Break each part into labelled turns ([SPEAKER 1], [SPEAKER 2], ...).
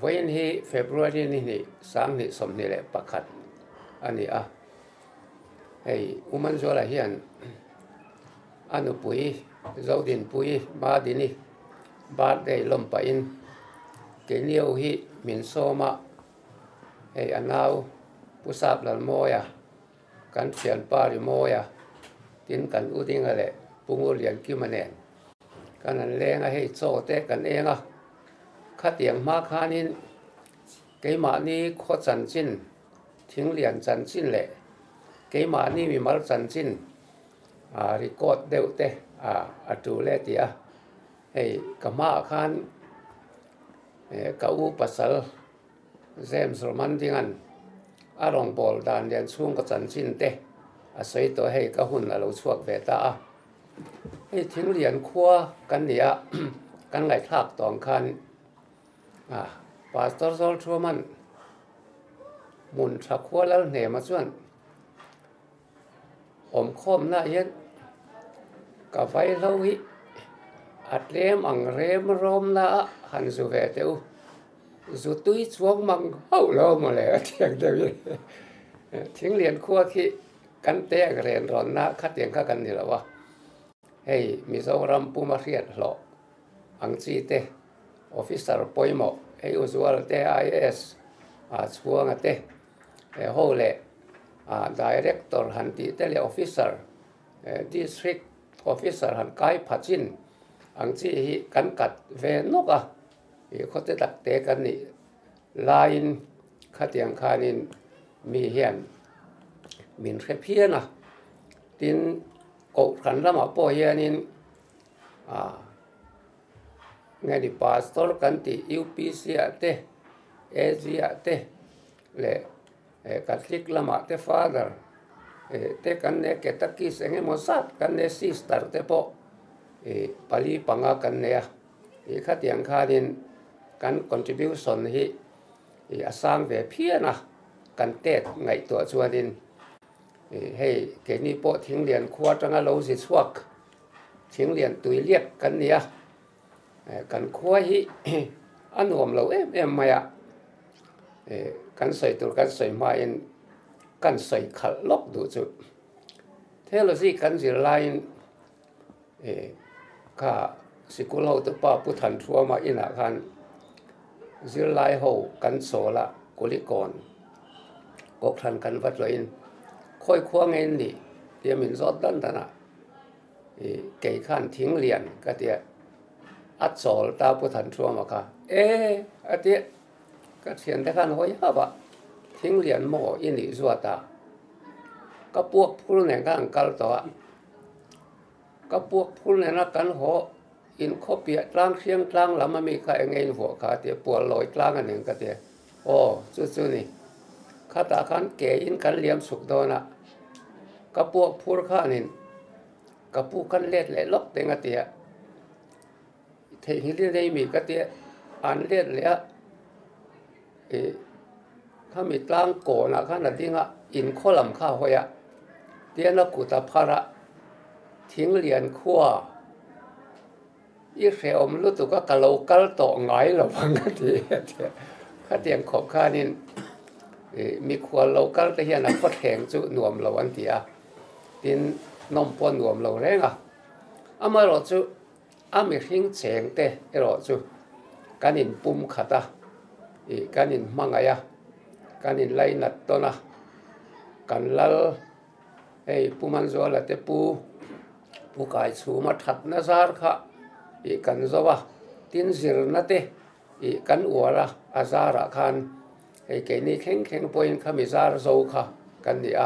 [SPEAKER 1] วันที่เฟบรุรีนี่สังนี่สมนี่แหละประคัดอันนี้ให้อุมันโจละเฮียนอันปุยเจ้าดินปุยมาดินี่บาดได้ลมไปอินเกลียวฮิมินโซมาให้อันเอาผู้สาบหลันโมยกันเขียนป้าริโมยตินกันอุดิงอะไรปุงอุเรียนกิมันเองกันนั่นเลงให้โซเตกันเองขัดเตียงมาคานินเกมานี้โคจันจินทิ้งเหรียญจันจินแหละเกมานี้มีมาลจันจินริโกดเดวเตดูเลตีให้กมาคานกูปัสสลเซมสมันที่งั้นรองบอลดานเรียนช่วงก็จันจินเตสวยตัวให้กหุ่นเราชวกเวตาให้ทิ้งเหรียญขั้วกันเนี่ยกันไหลทากตองคันปาสตอร์โซลชัวมันมุนชักขั้วแล้วเหนมาส่วนคมหน้าเย็นกับไฟเล่าหิอัดเลี้ยมอังเรียมรมละหันสุเวเตวสุดตุ้ยช่วงมังเข้าเล่ามาเลยเทียงเดียวทิ้งเหรียญขั้วขี้กันเตะเรียนร้อนนะขัดเตียงข้ากันนี่แหละวะให้มีสาวรำปูมาเรียดหล่ออังจีเตออฟฟิศร์ปอยหมอให้อุศวลเตไอเอสช่วงเตโฮเล่ดีเรคเตอร์หันตีเตเลออฟฟิศร์ดิสทริกออฟฟิศร์หันไกพัชินอังจีฮีกันกัดเวนกเขาจะตักเตะกันนี่ไลน์ขัดเตียงข้านินมีเฮียนมินเพียนะตินกขันละมาปอยนินไงดิพาสตอร์กันที่ยูพีซีเตเอเชียเตเล่คาทลิกละมาเตฟาดาร์เตกันเนเกตักกิสเงมอสัตกันเนซิสตาร์เตโปปาลีปังอากันเนียขัดยังขาดินกันคอนทริบิวชันฮีอาสางเวเพียนะกันเตะไงตัวชัวดินให้เกนี่โปทิ้งเหรียญขวดจังเราสิสวกทิ้งเหรียญตุยเลียกกันเนี่ยกันขวดฮีอันรวมเราไม่กันใส่ตัวกันใส่มาอินกันใส่ขัดล็อกดูจุดเทเลสิกันสิไลน์ข้าสิกุลเอาตัวป้าผู้ทันทัวมาอินาคันสิไลน์เขากันโซละกุลิกรกกทันกันวัดเลยค่อยควงเงินดิเดี๋ยวมินซอดดันตนะเกี่ยขันทิ้งเหรียญก็เดี๋ยวอัดโซลตาผู้ทันทัวมาค่ะอัดเดี๋ยวก็เขียนแต่ขันหัวยาบะทิ้งเหรียญหม้ออินิจวตาก็พวกผู้เนี่ยกันกัลตัวก็พวกผู้เนี่ยนักกันหัวอินคบเปียกลางเชียงกลางแล้วมันมีใครเงินหัวขาเดี๋ยวปวดลอยกลางอันหนึ่งก็เดี๋ยวโอ้จู่ๆนี่ข้าตาขันเกยินกันเลี้ยมสุกโดนะก็พวกผู้ข้านินก็ผู้กันเล็ดเล็อกเต็งก็เดี๋ยวเที่ยงที่ได้มีก็เดี๋ยวอันเล็ดเลยข้ามีกลางโกนะข้าหน้าดิ้งอินโคลำข้าหัวเดี๋ยวนักกุตภาระทิ้งเหรียญขั้วอีเสียมรู้ตัวก็กะโลกัลโตไงหรอพังกันทีข้าเตียงขอบข้านินมีขั้วโลกัลแต่เฮียนักก็แทงจุหน่วมเราวันเดียดินนมปนหน่วมเราแรงมาเราจุมีหิ้งเสียงเตะเราจุการนินปุ่มขัดการนินมังไงการนินไล่นัดตัวนะกันลัลปูมันโซละเตปูกายสูมาทัดนะซาร์ค่ะกันโซวะตินสิรนัดกันอัวละอาซาระคันเกนี่เข่งปอยขมิซาร์โซค่ะกันเนี่ย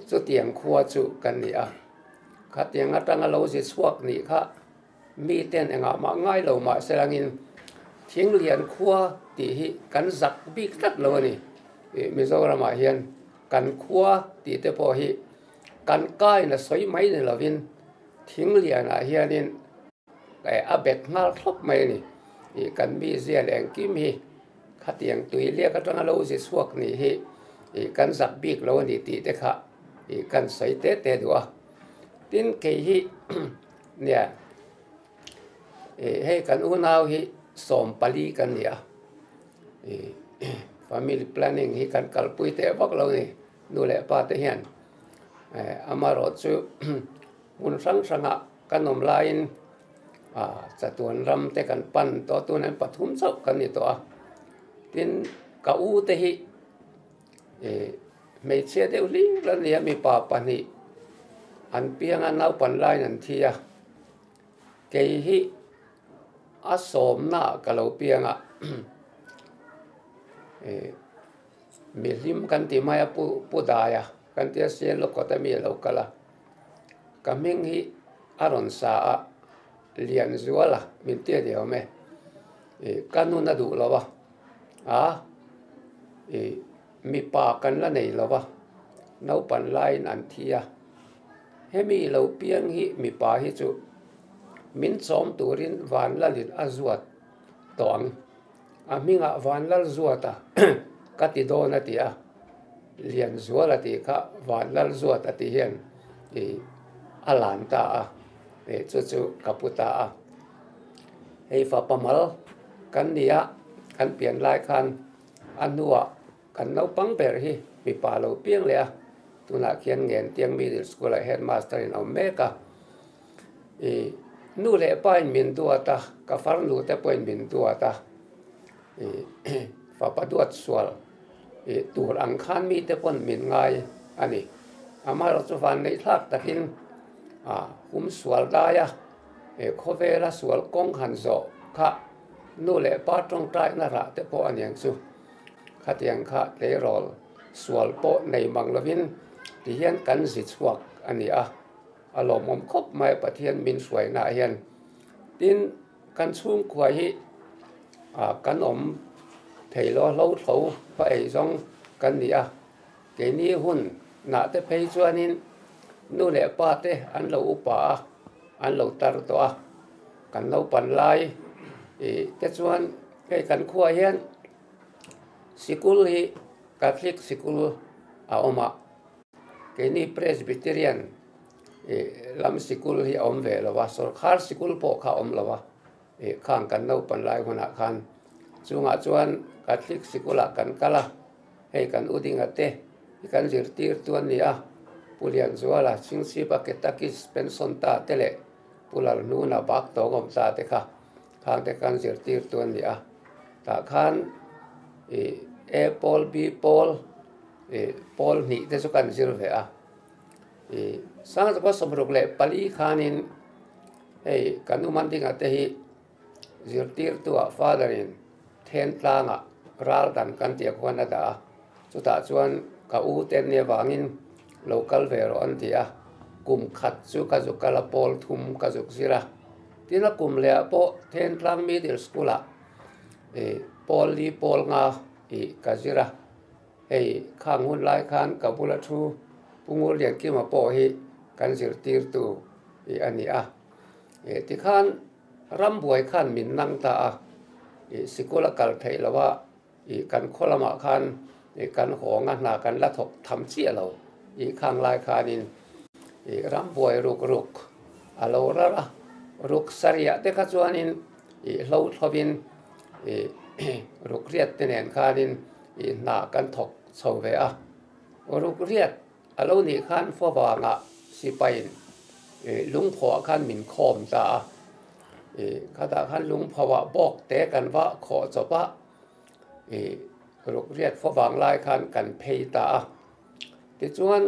[SPEAKER 1] จุดเตียงขัวจุกันเนี่ยข้าเตียงตั้งเราสิสวกนี่ค่ะมีเต้นงามาง่ายเรามาเสลังอินทิ้งเหรียญขัวตีกันสักบิ๊กตัดเลยนี่มิโซรามาเฮียนกันขัวตีเตปอฮีกันก้ายน่ะสวยไหมเนี่ยเราวินทิ้งเหรียญเฮียนินอาเบ็ดงาทบไหมนี่กันมีเสียแรงกิมฮีขัดยังตุยเรียกกันตั้งเราสิสวกนี่ฮีกันสักบิ๊กเรานี่ตีเตค่ะกันสวยเตะดัวตินเกฮีเนี่ยให้กันอุณาวฮีสมปลีกันเนี่ย family planning hi kan kalpui te bak lo ni nu le pa te hian amaro chu mun sang sanga kanom lain chatuan ram te kan pan to tu nen pathum chau kan ni to a tin ka u te hi mei che de uli lan ni mi pa pa ni an piang an nau pan lai nan thia ke hi a som na ka lo piang a mi lim kan ti mai pu da ya kan ti se lo ko ta mi lo kala kaming hi aron sa a lian zuala min te de me kanu na du lo wa mi pa kan la nei lo wa nau pan lai nan thia hemi lo piang hi mi pa hi chu min som turin van la lin azuat tong minga van lal zuata kati do na tia lian zuala ti kha van lal zuata ti hian alanta chu kaputa hei fa pamal kan nia kan pian lai khan anua kan nau pang ber hi mi pa lo piang le tuna khian ngen tiang middle school headmaster in omeka nu le pain min duata ka far nu te point min duata fa paduat sual tur ang khan mi te pon min ngai ani amaro chu van nei thak takin sual da ya khovela sual kong han zo kha nu le pa tong trai na ra te po aniang chu khatiang kha te rol sual po nei mang lovin ti hian kan zi chuak ani alom om khop mai pathian min suai na hian tin kan chung khua hi kan om thei lo lo tho pa ei zong kan ni ke ni hun na te phei chuanin nu le pa te an lo upa an lo tar to kan lo pan lai te chuan ke kan khua hian sikul hi catholic sikul oma ke ni presbyterian lam sikul hi om ve lo wa sor khar sikul po kha om lo wa khang kan no pan lai hona khan chunga chuan catholic sikula kan kala hei kan uding ate kan zir tir tuan ni pulian zuala chingsi pa ketakis pension ta tele pulal nu na bak to ngom ta te kha khang te kan zir tir tuan ni ta khan a pol b pol pol ni te su kan zir ve sang ko somruk le pali khanin hei kanu manding ate hi zirtir tua fatherin then tlanga ral dan kan tia khwana da chuta chuan ka u ten ne wangin local vero an tia kum khat chu ka zu kala pol thum ka zu zira tina kum le po then tlang middle school pol li pol nga ka zira hei khang hun lai khan ka bula thu pungul lian ki ma po hi kan zirtir tu ani ti khan ram buai khan min nang ta sikula kal thei lawa kan kholama khan kan honga na kan la thok tham chi lo khang lai khanin ram buai ruk alo ra ruk saria te kha chuanin lo thlobin ruk riat te nen khanin na kan thok chho ve ruk riat alo ni khan fo wanga sipain lung pho khan min khom ta khata khan lung phawa bok te kan wa kho chopa ruk riat fo wang lai khan kan phei ta ti chuan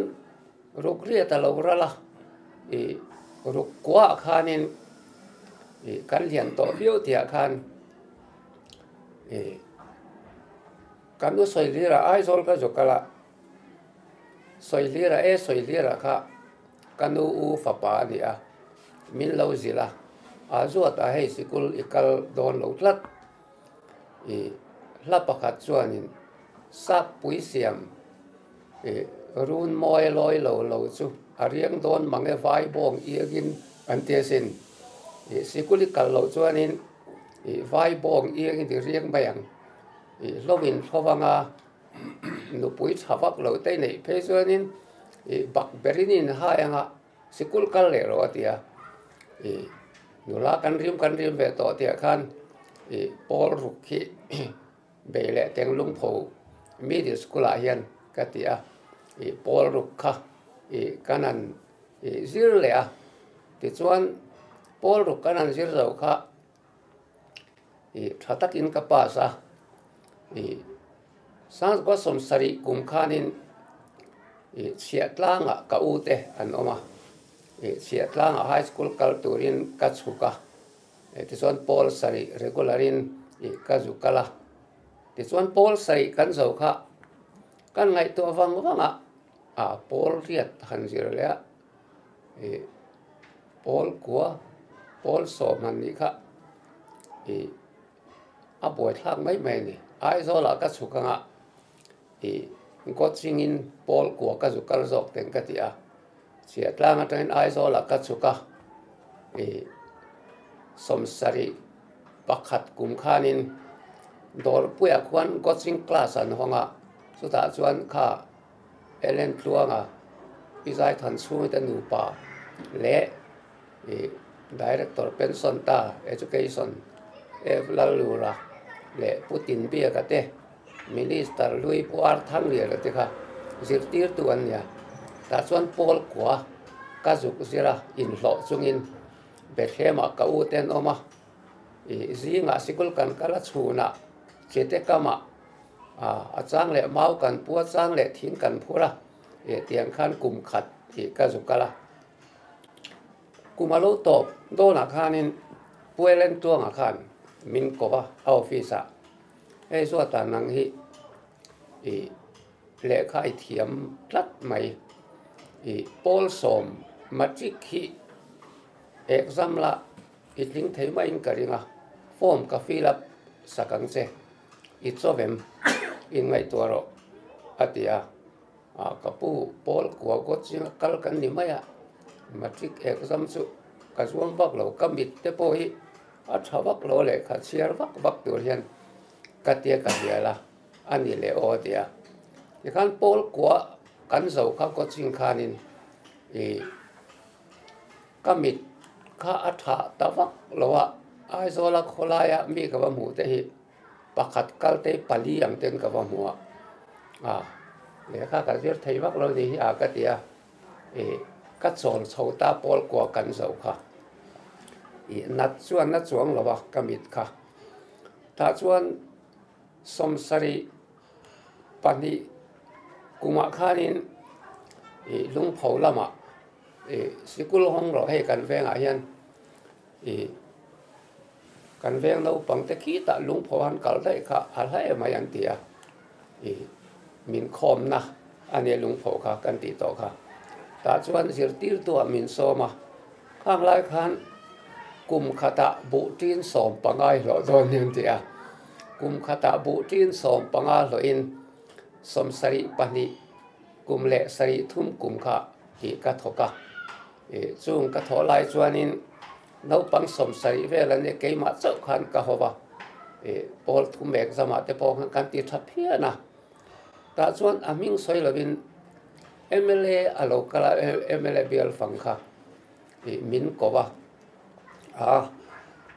[SPEAKER 1] ruk riat alo rala ruk kwa khanin kan lian to biu tia khan kan u soi lira ai zol ka zokala soi lira kha kanu u fa pa ni min lo zila zuat hei sikul ikal don lo tlat la pakhat chuanin sak pui siam run moi loi lo chu ariang don mange vai bong iagin antesin sikul ikal lo chuanin vai bong iagin di riang bayang lovin thowanga nu pui thawak lo te nei phe chuanin bak berinin hayanga sikul kal le ro atia nula kan rim ve to tia khan pol rukhi be le teng lung pho middle school a hian ka tia Paul Rukha kanan zir le a ti chuan Paul Ruk kanan zir zo kha thatak in ka pa sa sang ko som sari kum khanin chia tlanga ka ute an oma chia tlanga high school kalturin ka chuka ti chuan Paul sari regularin ka zukala ti chuan Paul sari kan zo kha kan ngai to wanga Paul riat han zir le Paul kwa Paul so man ni kha a boi thlang mai mai ni ai zo la ka chuka nga coaching in Paul kwa ka zukal zok ten ka tia chia tlanga ten ai zo la ka chuka som sari pakhat kum khanin dor puya kwan coaching class an honga chuta chuan kha Ellen Tluanga izai than chui ta nu pa le director pension ta education lalura le Putin bia ka te minister Louis Puar thang le te kha zirtir tu an ya ta chuan Paul kwa ka zuk zira in lo chungin Bethlehem ka u ten oma zinga sikul kan kala chuna chete kama a chang le mau kan pu chang le thing kan phura tiang khan kum khat ka zukala kumalo top do na khanin puelen tuanga khan min kowa office e so ta nang hi le khai thiam tlat mai Paul som matric hi exam la itling thei mai in karinga form ka fill up sakang che ichowem in ngai toro atia kapu Paul kwa coaching kal kan ni maya matric exam chu ka zuam bak lo kamit te po hi a thawak lo le kha chiar bak tur hian ka tia ka diala ani le o dia ikhan Paul kwa kan zo kha coaching khanin kamit kha atha tawak lowa ai zo la kholaya mi ka ba mu te hi pakhat kal te pali ang ten ka ba mu le kha ka zir thei bak lo ni a ka tia ka chol chhota Paul kwa kan zo kha nat chuang lowa kamit kha ta chuan som sari pani kuma khanin lung phau lama sikul hong ro he kan venga hian kan veng lo pang te ki ta lung phau han kal dai kha al hai ma yan tia min khom na ane lung phau kha kan ti to kha ta chuan zir tir tu min soma khang lai khan kum khata bu tin som pangai lo don nim tia kum khata bu tin som panga lo in som sari pani kum le sari thum kum kha ki ka thoka chung ka tholai chuanin no pang som sari velan ne keima chau khan ka howa Paul thum exam ate po kan ti tha phia na ta chuan aming soi lovin MLA alokala MLA bial fangkha min kowa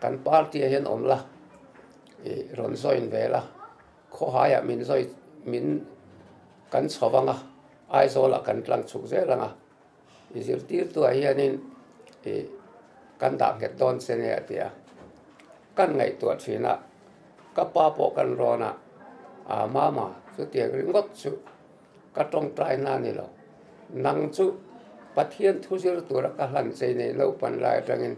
[SPEAKER 1] kan party hian omla ron zoin vela kho haya min zoi min kan chawanga ai zola kan tlang chuk zelanga izir tir tu hianin kan da get don sene atia kan ngai tu thina ka pa po kan rona mama chu tie ringot chu ka tong trai na ni lo nang chu pathian thu zir tur ka hlan chei nei lo pan lai tangin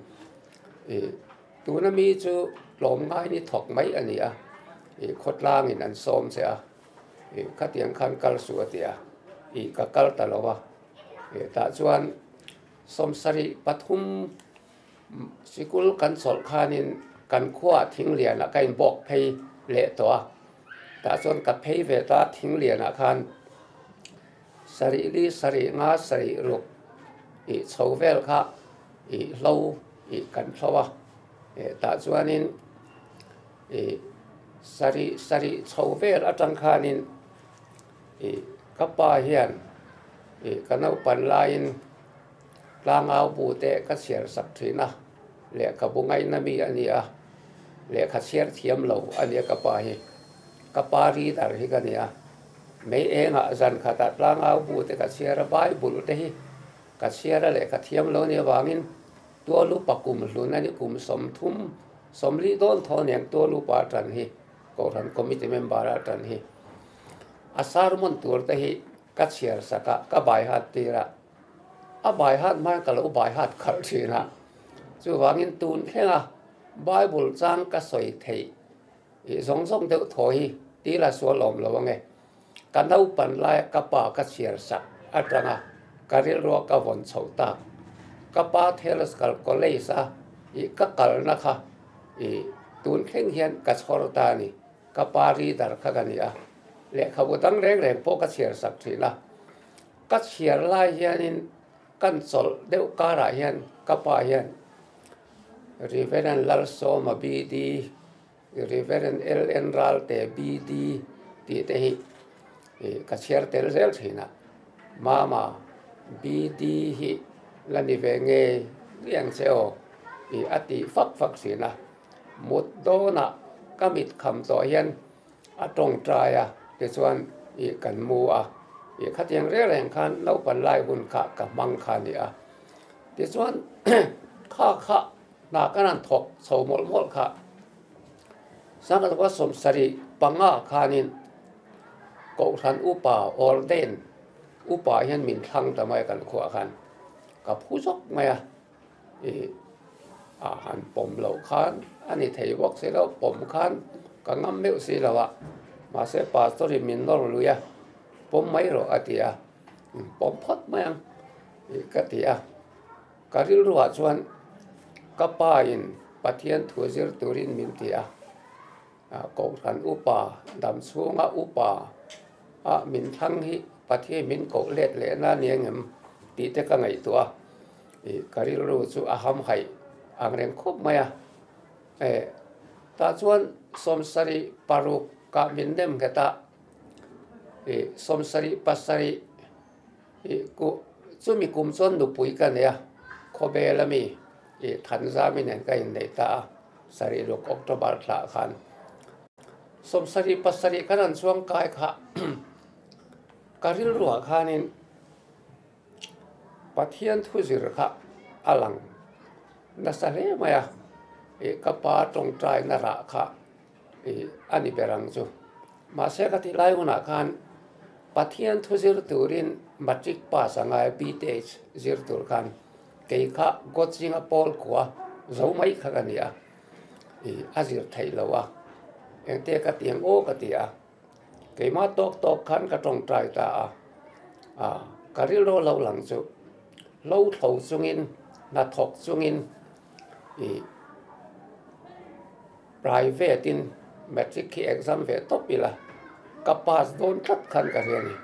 [SPEAKER 1] tu na mi chu lom ngai ni thok mai ania khotlang in an som se a ka tiang khan kal su atia ka kal talowa ta chuan som sari pathum sikul kan sol khanin kan khwa thing lian a kain bok phei le to ta chuan ka phei ve ta thing lian a khan sari li sari nga sari ruk chhovel kha lo kan thawa ta chuanin sari chhovel atang khanin kapa hian kanau pan lain langau bute ka siar sak thina le ka bungai na mi ania le kha siar thiam lo ania ka pa hi ka pari dar hi ka nia me enga zan khata tlanga bu te ka share bible te hi ka share le ka thiam lo ni wangin to lu pakum lu na ni kum som thum som li don thon yang to lu pa tan hi ko ran committee member a tan hi asar mon tur te hi ka share saka ka bai hat tira a bai hat ma ka lo bai hat khal thina chu wangin tun thenga bible chang ka soi thei i song song te thoi ti la so lom lo nge ka nau pan lai ka pa ka share sak atanga ka ril ro ka von chho ta ka pa thelas kal kolesa i ka kal na kha i tun thleng hian ka chhor ta ni ka pa ri dar kha ga ni a le kha bu tang reng reng po ka share sak thina ka share lai hianin kan chol deu ka ra hian ka pa hian Reverend Lalsoma BD, Reverend L.N. Ralte BD, ti te hi ka share tel zel thina mama BD hi lani ve nge riang cheo i ati fak sina mut do na kamit kham to hian atong traya te chuan i kan mu a i khatiang re reng khan no pan lai hun kha ka mang kha ni a te chuan kha na kanan thok so mol kha sangat wa som sari panga khanin ko than upa orden upa hian min thang ta mai kan khuwa khan ka phusok maya e a han pom lo khan ani thei wok se lo pom khan ka ngam meu se lawa ma se pastor min nor luya pom mai ro atia pom phot mayang ka tia ka ril ruwa chuan ka pa in pathian thuzir turin min tia ko than upa dam chunga upa a min thang hi pathian min ko let le na niangem ti te ka ngai tua e karil ru chu a ham hai angreng khop maya ta chuan somsari paru ka min dem gata somsari pasari ku chumi kum chon nu pui ka ne khobelami than zamin en ka in nei ta sari lok october thla khan somsari pasari kanan chuang kai kha karil ruwa khanin pathian thuzir kha alang nasare maya ka pa tong trai na ra kha ani berang chu ma se ka ti lai una khan pathian thuzir turin matric pass anga bth zir tur khan ke kha coaching a pol kwa zo mai kha ga nia azir thei lawa ente ka tiang o ka tia ke ma tok khan ka tong trai ta karil ro lo lang chu lo thau chungin na thok chungin private in matric exam ve topila ka pass don khat khan ka riani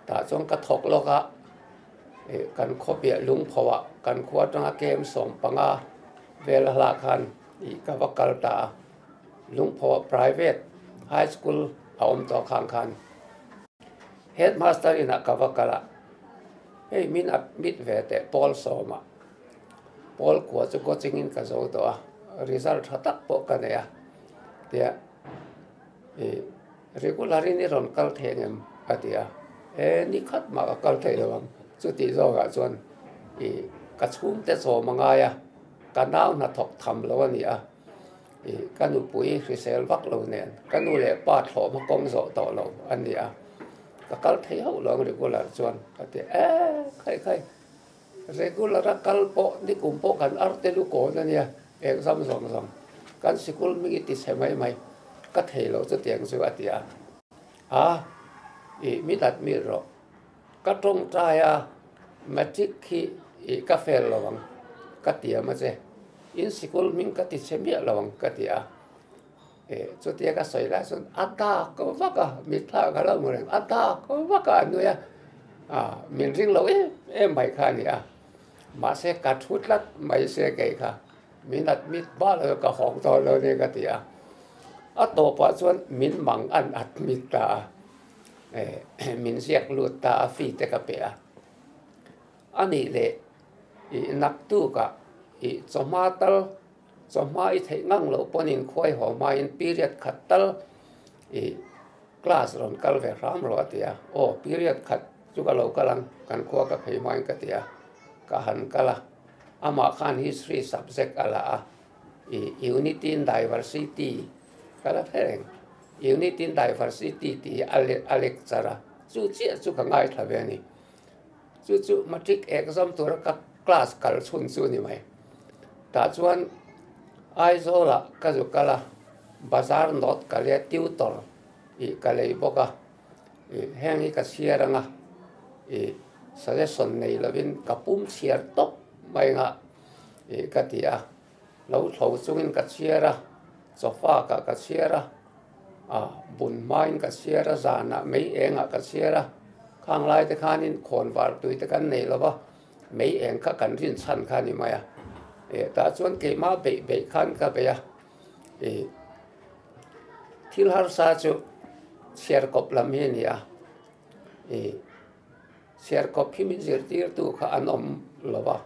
[SPEAKER 1] ta chong ka thok lo ka kan khopia lung phawa kan khuatanga kem som panga vel hla khan ka vakal ta lung phawa private high school aum to khan headmaster in a kavakala min at mit vete Paul Soma Paul ko chu coaching in ka zo to result hatak po ka ne ya tia regular ni ron kal thengem atia ni khat ma kal thei lawang chu ti zo ga chuan ka chhum te so manga ya ka naw na thok tham lo ani a kanu pui risel vak lo nen kanu le pa tho ma kong zo to lo ani a ka kal thei ho lo regular chuan ate khai regular kal po ni kum po kan arte lu ko na nia exam song kan sikul mi ti se mai ka thei lo chu tiang chu atia mi dat mi ro ka tong traya matric ki ka fel lawang ka tia ma che in sikul min ka ti se mi lawang ka tia chu tia ka soi la sun ata ko vaka mi tha ka la mo ata ko vaka nu ya min ring lo mai kha ni ma se ka thut lat mai se ke kha minat mit ba lo ka hong to lo ne ka tia a to pa chuan min mang an at mit ta min siak lut ta fi te ka pe ani le nak tu ka choma i thei ngang lo ponin khoi ho ma in period khatal คลาสรอนกัลเวรามรอเตียโอ้ปีเรียดขัดจุกเรากำลังกันขั้วกับเพย์มอยกันเตียก็หันกันละอามาขัน history subject อะไรunity in diversity ก็ละเพลง unity in diversity ที่อเล็กซาระจู่เจี๊ยจู่กันง่ายทว่านี่จู่มาทริกเอกซัมตัวกับคลาสกัลชุนซูนี่ไหมแต่ส่วนไอโซละก็จุกันละบาซาร์นอตก็เรียกติวตอร์ก็เลยบอกว่าแห่งนี้ก็เชียร์งะสเตชันในละวินกับปุ่มเชียร์ตบไม่งะก็ที่เราเขาจุงก็เชียร์โซฟาก็เชียร์บุญไม้ก็เชียร์จานะไม่เองก็เชียร์ข้างไล่แต่ข้านี่คนวาร์ตุยแต่กันในละว่าไม่เองก็กันรินชันข้านี่มาแต่ส่วนเกี่ยมาเบะขันก็ไปที่หาร์ซาจูเชียร์กบลำเฮียนี่เชียร์กบพิมิจิรตีร์ตัวข้าอันอมละว่า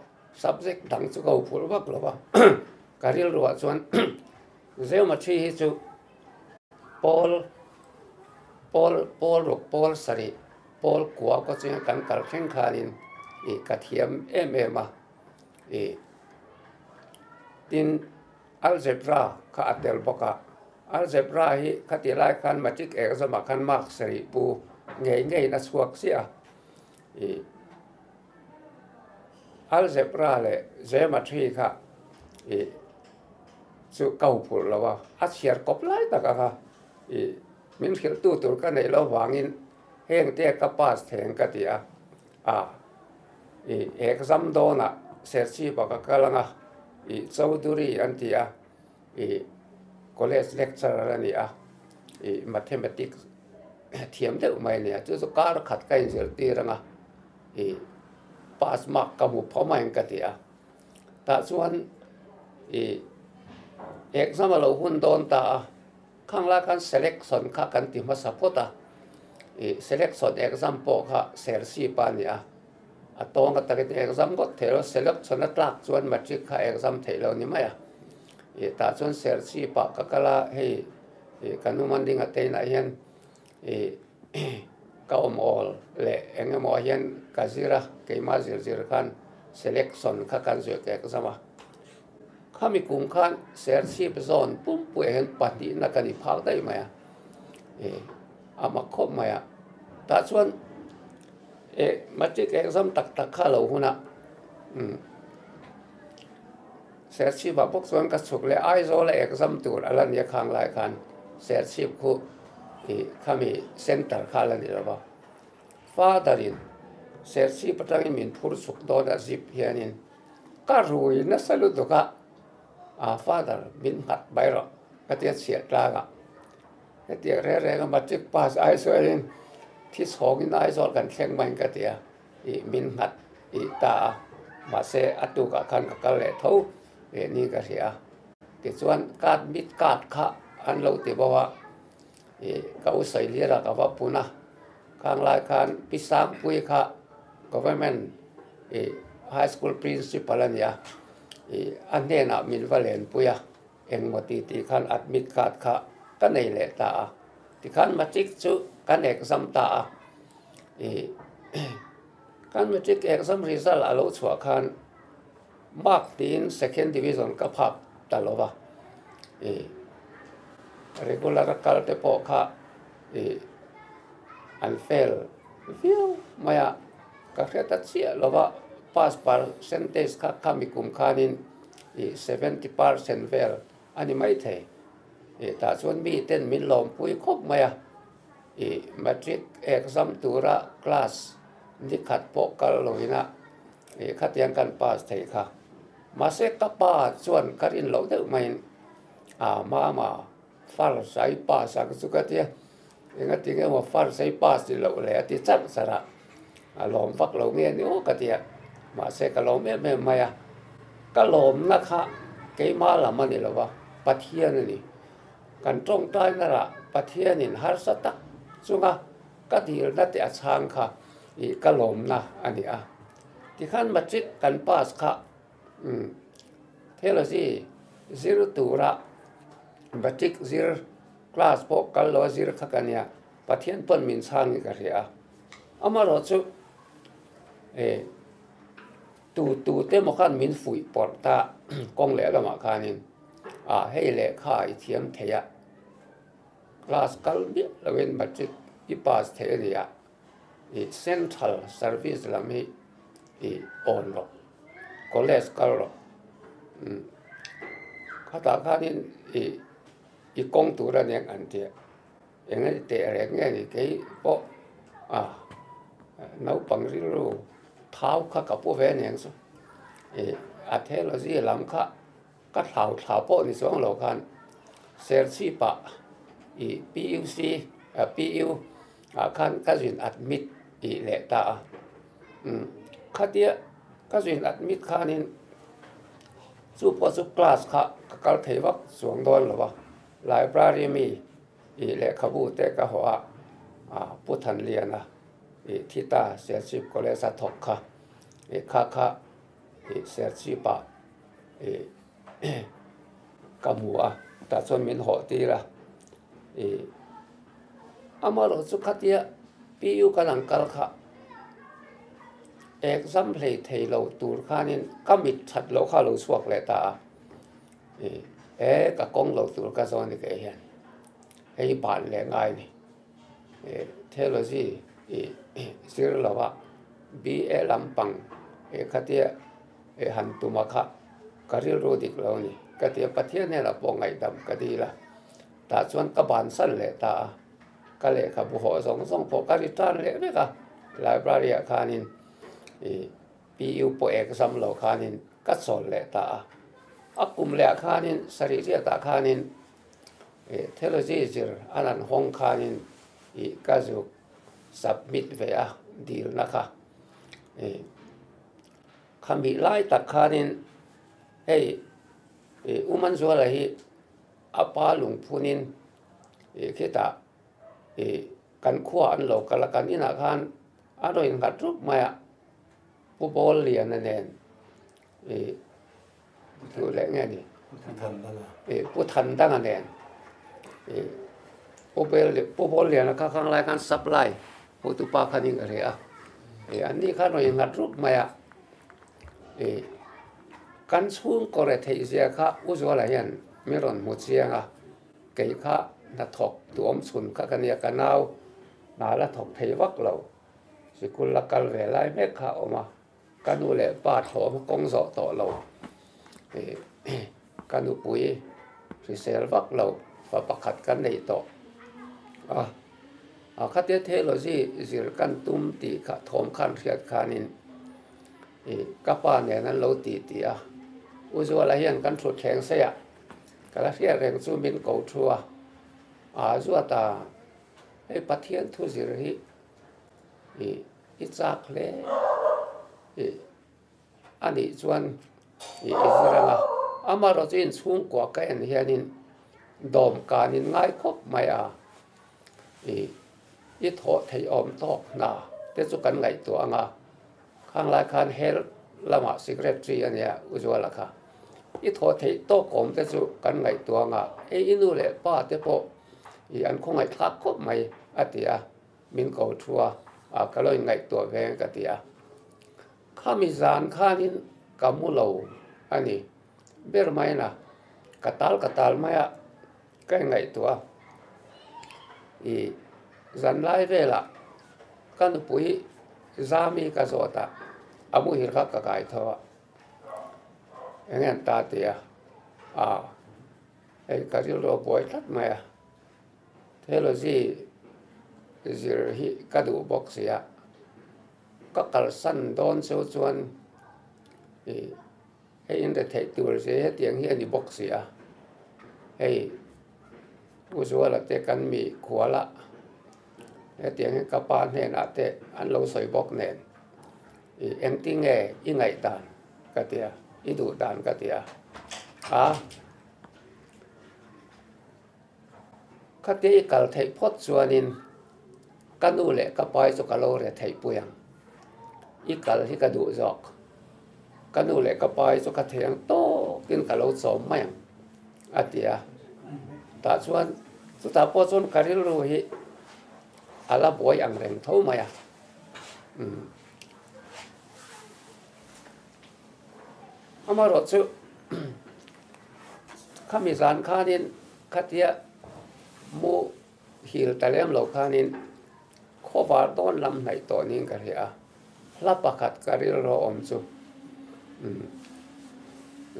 [SPEAKER 1] subject ดังจุกเอาพูดว่าละว่าการิลรัวส่วนเจ้ามาชี้จูปอลสรีปอลกัวก็จะกันการแข่งขันกระเทียมมาดินอัลเจบราข้าอัดเดลบอกว่าอัลเจบราฮีขัดไล่ขันมาจิกเอกสมัครขันมากสรีปูเงยนัสวกเสียอัลเจบราเลยเจมาทีค่ะสุเก่าพูดแล้วว่าอัดเชียร์กบไล่ตะกะค่ะมินเขียนตู้ตัวกันในระหว่างอินเฮงเตียกับป้าแทงกันที่เอกซัมโดนะเสียชีบอกกันละนะซาอุดุรีอันที่college lecturer นี่mathematics เทียมเดียวไม่เนี่ยจู่ๆการขัดกันเสียตีระนะpass mark กับมุพอไม่กันที่แต่ส่วนexam เราหุ่นโดนตาข้างล่างกัน selection ข้ากันที่มาสัพพะselection exam พอข้าเสียชีปานี่ตรงกับตะกี้ exam ก็เทเล selection นัดลักส่วน matric ข้า exam เทเลนี่ไหมแต่ส่วนเสียชีปากก็ละให้กันนุ่มันดิ้งเตยนะยันก้าวมอลเละเองมอยันกาซิระเกี่ยมาซิรกัน selection ข้ากันสวยแก่ก็สมาข้ามีกลุ่มขันเสียชีพโซนปุ่มป่วยเห็นปัจจุบันกันอีพักได้ไหมอามาคบไหมแต่ส่วนมาจิกเอกซัมตักข้าเราหุ่นเสียชีพพวกส่วนกระสุกเลยไอโซเลยเอกซัมตัวอะไรเนี่ยข้างหลายกันเสียชีพคู่ข้ามีเซ็นเตอร์ข้าแล้วนี่หรอปะฟ้าดารินเสียชีพตั้งมินพูดสุกโดนสิบเฮียนินก็รู้นะสรุปตัวก็ฟ้าดาร์มินหัดใบหรอกก็เตียเสียตากก็เตียเร่ๆก็มาจิกป้าไอโซเองที่สองไอโซกันแข่งมันก็เตียมินหัดตามาเสอตุกขันก็เลยเท่านี่ก็เสียแต่ส่วนการมิดการข้าอันเราติบอกว่าเขาใส่เรียกว่าปุ่นนะข้างหลายการพิสามปุยข้า government high school principal เนี่ยอันนี้นะมินวาเลนปุยเองมาตีขันอัดมิดการข้าก็ในเลตาที่ขันมาจิกจุกันเอกซัมตากันมาจิกเอกซัมริซัลอาลูชัวขันมากทีน second division ก็พักตลอดว่าregular กัลเตปอค่ะอันเฟลฟิวมาก็แค่ตัดเสียแล้วว่า pass percentage ค่ะมีกลุ่มค่านิน70% fail อันนี้ไม่เท่แต่ส่วนมีเต้นมินลมปุยครบมาmatric exam ตัวละ class นี่ขัดปกกันเลยนะขัดยังกัน pass เท่ค่ะมาเสกป้าส่วนการินเราเดิมไม่มาฟังใส่ป้าสักสุกเตียยังไงที่ว่าฟังใส่ป้าสิเราเลยที่จัดสระลมฟักเราเงี้ยนี่โอ้กเตียมาเสกเราไม่ก็ลมนะคะเกี่ยมาละมันนี่เราว่าปัทเทียนี่กันตรงใต้นั่นละปัทเทียนี่ฮาร์สตักสุงะก็ที่นั่นที่อาช่างค่ะก็ลมนะอันนี้ที่ขั้นมาจิกกันป้าสค่ะเท่าสิ0ตัวละบัติก0 class พวกกันโลจิรขกันเนี่ยประเทศเปิ้นมินช่างนี่ก็เรียอามาเราจุตูเต็มขันมินฝุ่ยปอดตากงเหล่ละมาคานินให้เล่ข่ายเทียมเทียคลาสกัลเบียละเว้นบัจิตอีปาสเทียเนี่ยเซ็นทรัลเซอร์วิสละมีออนหรอกคอลเลจกัลหรอกข้าตาคานินกงตัวระเนี่ยอันเดียอย่างนี้เตะอะไรเงี้ยนี่กี่พวกน้าปังริโรเท้าข้ากับพวกเวเนี่ยสิอาเทโลจีลำข้าก็เท้าพวกนี่ส่วนเราคันเซอร์ซีปะPUC PU คันก็จะอัดมิดเลต้าข้าเดียก็จะอัดมิดคันนี้ซูเปอร์คลาสข้าก็เทวักส่วนโดนหรือวะไลบรารีมีเลขบูเตก็หัวผู้ทันเรียนนะที่ตาเสียชีพก็เลยสะทกค่ะข้าเสียชีพกับหัวแต่ส่วนมินหัวตีละอามาเราสุขเดียปีอยู่กันหลังกันค่ะexample เทโลตูร์ข้านี่ก็มิดชัดเราข้าเราสวกเลยตาก็กงเราตูร์ก็ส่วนนี้ก็เห็นให้บานแรงง่ายนี่เทโลจีสิรละวะ BA ลำปังขัดเดียหันตุมาค่ะก็เรียนรู้ดิกเรานี่ก็เดียประเทศเนี่ยเราปองไงดำก็ดีละแต่ส่วนกบานสั้นเลยตาก็เลยขับหัวสองพวกการิตานเลยไหมคะไลบรารีคานินปีอยู่พวกเอกสำเราคานินก็สอนเลยตากลุ่มเลยคานินสริเรียตาคานินเทโลจีจิรอันนั้นห้องคานินก็จะสับมิดเวียดีลนะคะคำบิไล่ตักคานินมันชัวร์เลยอาปาลุงพูนินคิดกันขั้วอันโลกกันละกันอินาคานอร่อยหัดรูปมาผู้บอลเลียนนั่นเองดูแลไงนี่ผู้ทันตั้งอันเองผู้บอลเลียนนะข้างรายการซับไลผู้ตุปาคันิงอะไรอันนี้ข้าหน่อยหัดรูปมากันช่วงก็เลยที่เสียข้าอุจวอะไรยันไม่รอนหมดเสียงเกี่ยข้านัดถกตัวอมสุนข้ากันเนี่ยกันเอานาละถกเทวักเราสิกุลกันเวลาไม่ข้าออกมากันดูแลปาดหัวกงสอต่อเรากันดูปุ๋ยสิเซลวักเราฝาประคัดกันในต่อข้าเทโลจีสิรกันตุ้มตีข้าทอมขันเรียดขานินกับป้าเนี่ยนั้นเราตีอุจวอะไรยันกันสุดแข็งเสียก็แล้วเรียกแรงสู้มินเก่าชัวจัวตาให้ประเทศทุสิริอิจากเลยอันนี้ส่วนอิสราเอลอามาเราจะช่วงกว่ากันเฮียนินดอมการนินง่ายครบไม่อิทโหทยอมตอกนาแต่สุกันไงตัวข้างรายการเฮลละมาสิกเรตรีอันเนี้ยอุจวละค่ะอิทโหทยโตกอมแต่สุกันไงตัวอินูเลป้าแต่พออันคงไงทักครบไม่อัติยามินเก่าชัวก็เลยไงตัวแพงกติยาข้ามีจานข้านินกำมุลาวอันนี้เบอร์ไม่นะกระตัลไม่ก็ไงตัวจันไล่เวลากันปุยจามีกระโจตาอามุหิรักกะไก่ทว่าอย่างนั้นตาเตียไอ้กระดิ่งโรบอยทัดมาเทโลจีจิรหิกระดูกบอกเสียก็กระสันโดนชวนให้อินเตอร์เทคตัวเสียเตียงเฮียนี่บอกเสียให้ผู้ชัวร์ละเตกันมีขวาละเตียงให้กระปานเห็นอาเตอันเราใส่บอกเน่นเอ็งติ้งอิงไงดานกะเตียอิดูดานกะเตียคดีกัลเทพอดส่วนนินกันดูเลยกับไปสุกโลเรไทยปุยังอีกัลที่กระดูจอกกันดูเลยกับไปสุกเทียงโตกินกะโลสมไม่อันเดียแต่ส่วน สุดท้ายพอจนการิลรู้ฮิอาลาบอยอังเร่งเท่าไหมอ่ะอามารู้สึกข้ามีสารข้านินขัดเยอะมูหิลตะเลี้ยมเหล่าข้านินข้อบาร์ต้นลำในตัวนี้กันเหรอลับประคัดการิลรู้อมจุ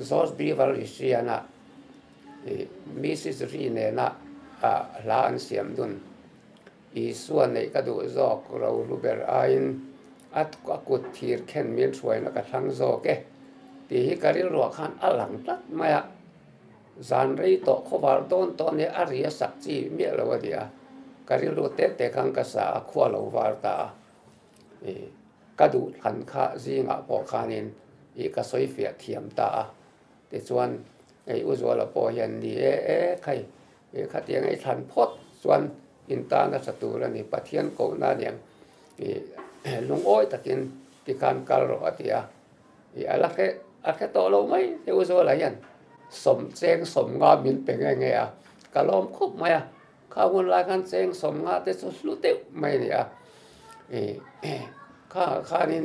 [SPEAKER 1] ซอสบีวาลิเซียนะมิสซิสรีเนนะลานเสียมดุนอีส่วนในกระดูกจอกเราลูเบอร์ไอนอัดก็กุดทีร์เข็นมิลช่วยนักทั้งจอกที่ฮิการิลรัวขันอลังตัดมาจานรีโตขวาต้นตอนนี้อาริยสักจีเมียละวดีอ่ะการิลรัวเตะกังกษาขวาลาวาร์ตากระดูกหันข้าจีงะปอขานินอีกสอยเฟียเทียมตาแต่ส่วนอุจวลปอยันนี่ใครขัดยังทันพดส่วนอินตานัสตูแล้วนี่ปะเทียนโกนาเนี่ยลุงโอ้ยตะกินที่การกาลรอติอ่ะอะไรโตเราไหมเจ้าอุจวลยันสมเจงสมงามินเป็นไงอ่ะกะล้อมคุบไหมอ่ะข้าวมันลายกันเจงสมงาแต่สุดลุเตไม่เนี่ยข้านี่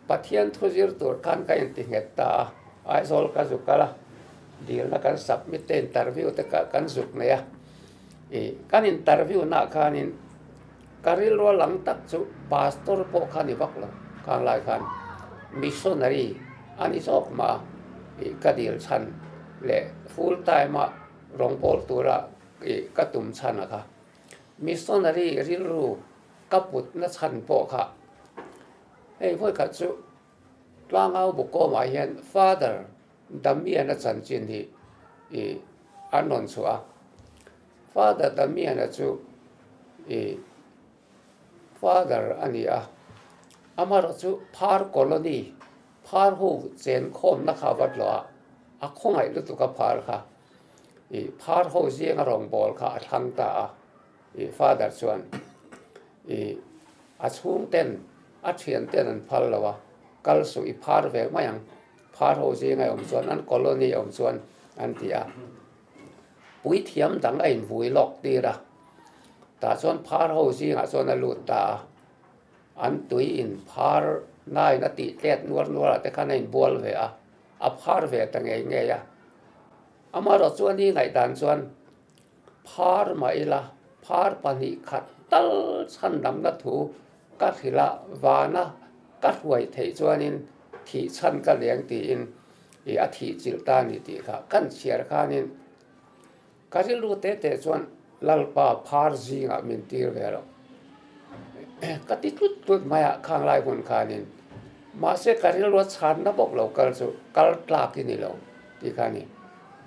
[SPEAKER 1] ปะเทียนทุจิรตัวกันกันติงเงตาไอโซลกันสุกละดีแล้วกันสับมิเตนตาร์วิวแต่กันสุกเนี่ยกันอินตาร์วิวนักกันอินการิลรัวหลังตักสุพาสตอร์พอกันอีบักละกันลายกันมิชชันนารีอันนี้สอบมากัดดิลชันเล่ฟูลไทม์มารองพอลตัวละกัดตุมชันนะคะมิชชันนารีริลรูกับปุตนัชันพอค่ะพวกกัดสุร่างเอาบุกโกมาเห็น father ดัมเมียนัชันจินที่อันนนชัว father ดัมเมียนัชัวfather อันนี้อามารู้สึกพาร์คโคลนีพาร์หูเจนคมนักข่าววัดหล่อคงไงรู้ตัวกับพาร์ค่ะพาร์หูเจียงรองบอลค่ะทั้งตาfather ส่วนชุ่มเต้นเชียนเต้นพัลละวะกัลสุพาร์เวกมาอย่างพาร์หูเจียงไงอมส่วนอันโคลนีอมส่วนอันที่ปุยเทียมดังไอ้บุยหลอกดีละแต่ส่วนพาร์หูเจียงส่วนลูตาอันตุยอินพาร์นายนาติเล็ดนวลแต่ข้างในบัวเวะพาร์เวตั้งไงอามาเราส่วนนี้ไงด่านส่วนพาร์มาอีละพาร์ปนิขัดตัลชันดำนัดถูกัดหิละวานะกัดหวยเทส่วนนี้ที่ชันกัดเลี้ยงตีอินอาทิจิลตานิติค่ะกันเชียร์ข้านี้กัดรู้เตะส่วนลัลปาพาร์จีงมินตีเวลก็ติดตุดมาข้างไล่คนขานินมาเสกการิลรถชันนับบอกเรากัลสุกัลตากินเราที่ขานี้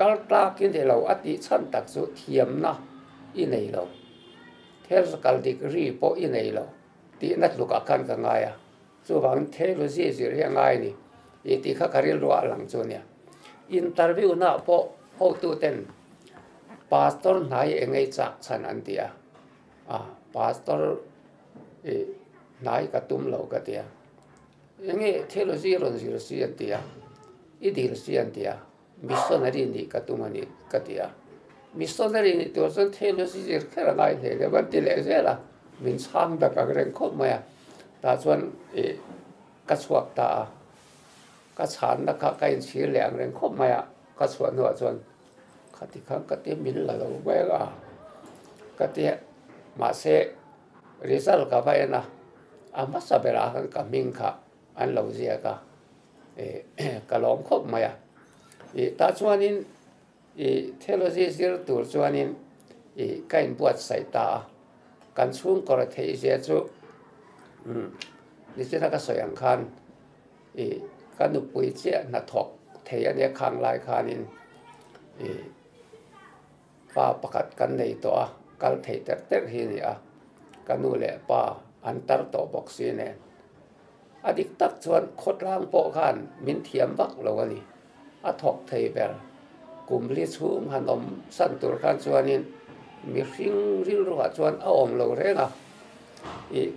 [SPEAKER 1] กัลตากินเราอติชันตักสุเทียมนะอินเราเทสกัลดิกรีโปอินเราที่นัดลูกอาการกันไงส่วนเทโลจีสิเรียงไงนี่ที่ข้าการิลรัวหลังส่วนเนี่ยอินเตอร์วิวนะพอตัวเต็นพาสตอร์นายเองไงจักชันอันเดียพาสตอร์นายกัตุมเราก็เดียยังไงเทโลจีรอนสิรสีอันเดียอีดีรสีอันเดียมิสโซนารีนี่กัตุมันนี่ก็เดียมิสโซนารีนี่ตัวส่วนเทโลจีแค่ไรเลยวันที่เลี้ยงละมินช่างแบบอะไรก็ไม่แต่ส่วนกระสวกตากระชานนักการเชียร์แรงเรื่องก็ไม่กระสวกหัวส่วนขัดที่ข้างกติมิลละเราเวกกติมาเสริซัลกับไปนะมาสับเวลากันกับมิงค่ะอันเราเสียกระล้อมครบมาแต่ส่วนนี้เทโลจีสิร์ตัวส่วนนี้การบวชสายตาการชุ่มกระเทียเสียจุนี่จะนักสยังคันการนุปุยเจ้านักถกเทียนเนี่ยข้างลายคันนี้ฟ้าประกาศกันในตัวการเทียเตอร์ที่นี่กันนู่นแหละป้าอันตรต่อบอกซีเนี่ยอดีตตักส่วนโคตรล่างโปะขันมินเทียมบักเราวันนี้ถกเทียเปลกลุ่มลิชุ่มหันอมสั้นตัวกันส่วนนี้มีสิ่งริ้วรัวส่วนเอาอมเราเร่ง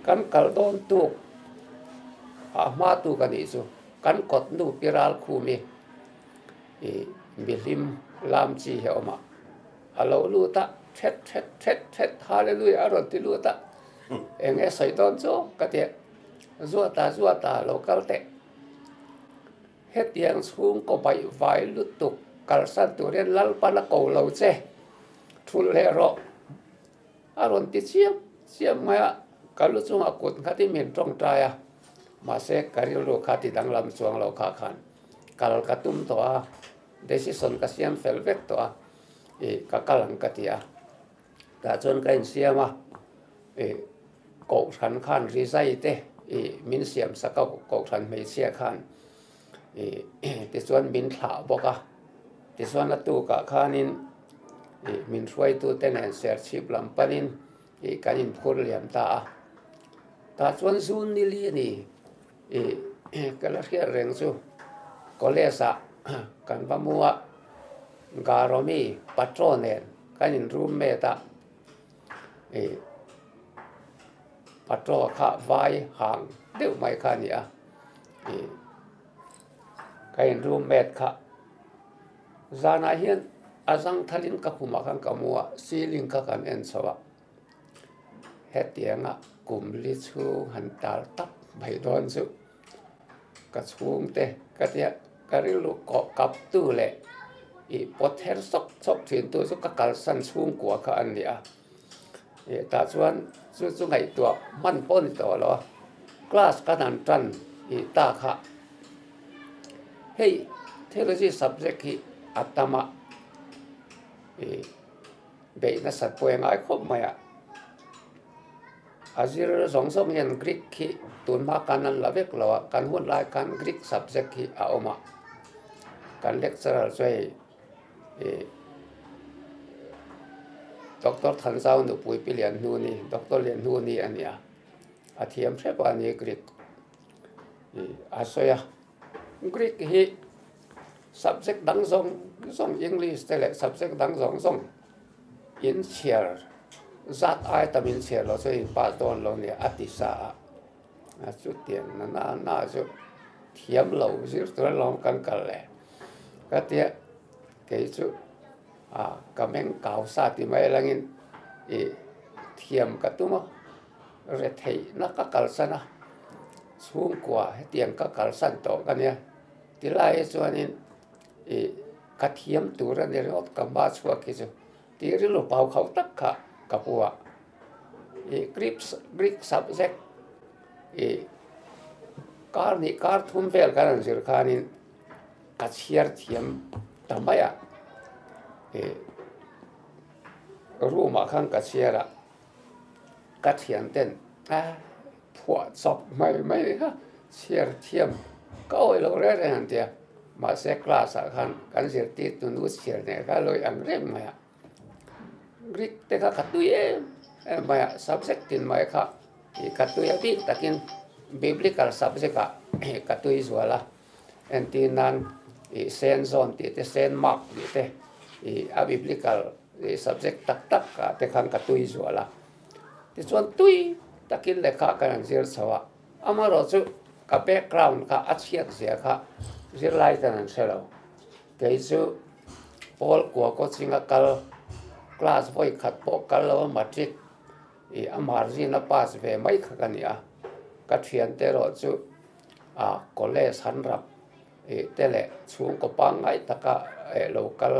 [SPEAKER 1] กันกระโดดตุกมาตุกันอีสุกันกดดูพิราลคูมีลิมลามจีเหวมาเราลูตะ thét hallelujah rồi thì luôn ta em nghe sợi đón chỗ cái tiệt rùa ta local tệ hết tiếng xuống có bảy vài lút tục cả san tuổi đến lal pa là cầu lâu che thul lệ rồi rồi thì chiêm mà cả lúc chúng ta cột khát thì miền trong trai mà sẽ cái lúc khát thì đang làm chuang lâu khá khan cả cái tum toa decision cái xiêm phèn vét toa cái lăng cái tia ta chọn cái xiêm mà cổ thần khan reside te min xiêm sa cổ thần mấy xe khan thì chọn min thảo bốc thì chọn là tu cả khanin min suy tu tên là ship làm panin cái in phur liam ta chọn zun ni li ni cái là cái reng su có lẽ sa kan va mua garomi patronen kan in roommate ta patro kha vai hang deu mai kha nia kan in roommate kha zana hian azang thalin ka khuma kan ka mua ceiling ka kan en sawa hetianga kumli chu han tal tap bai don chu ka chung te ka tia kari lu ko kap tu le pother sok thin tu chu ka kal san chung kwa kha an nia ta chuan chu ngai tua man pon to lo class ka nan tran ta kha hey theology subject hi atama be na sat poe ngai khop maya azir zong song yen Greek hi tun ma kanan lavek lo kan hun lai kan Greek subject hi a oma kan lecturer choi doctor than zau nu pui pilian nu ni doctor lian nu ni ania athiam thre pa ni Greek asoya Greek hi subject dang zong English tele subject dang zong in chair zat ai tamin chair lo choi pa don lo ni atisa chu tiền na chu thiam lo zir to lo kan kal le ka tia ke chu kameng kau sa ti mai langin thiam ka tuma re thei na ka kal sana chung kwa tiang ka kal san to ka nia ti lai chuanin ka thiam tur ani rot ka ba chua ki chu ti ri lo pau khau tak kha ka puwa Greek subject kar thum vel kan zir khanin ka chiar thiam tamaya ruma khang ka chiara ka thian ten phua chop mai ha chiar thiam ka oi lo re re han tia ma se class khan kan zir ti tu nu chiar ne ka loi ang rem maya Greek te ka katuye maya subject tin mai kha katuya bi takin biblical subject ka katui zuala entinan sen zone ti te sen mark ti te a biblical subject tak ka te khang katui zuala ti chuan tui takin lekha kan zir chawa amaro chu ka background ka achiat zia kha zir lai tan selo ke chu pol ko chinga kal class voi khat po kal lo matric amarjina pass ve mai kha kania ka thian te ro chu college han rap tele chung ko pangai taka local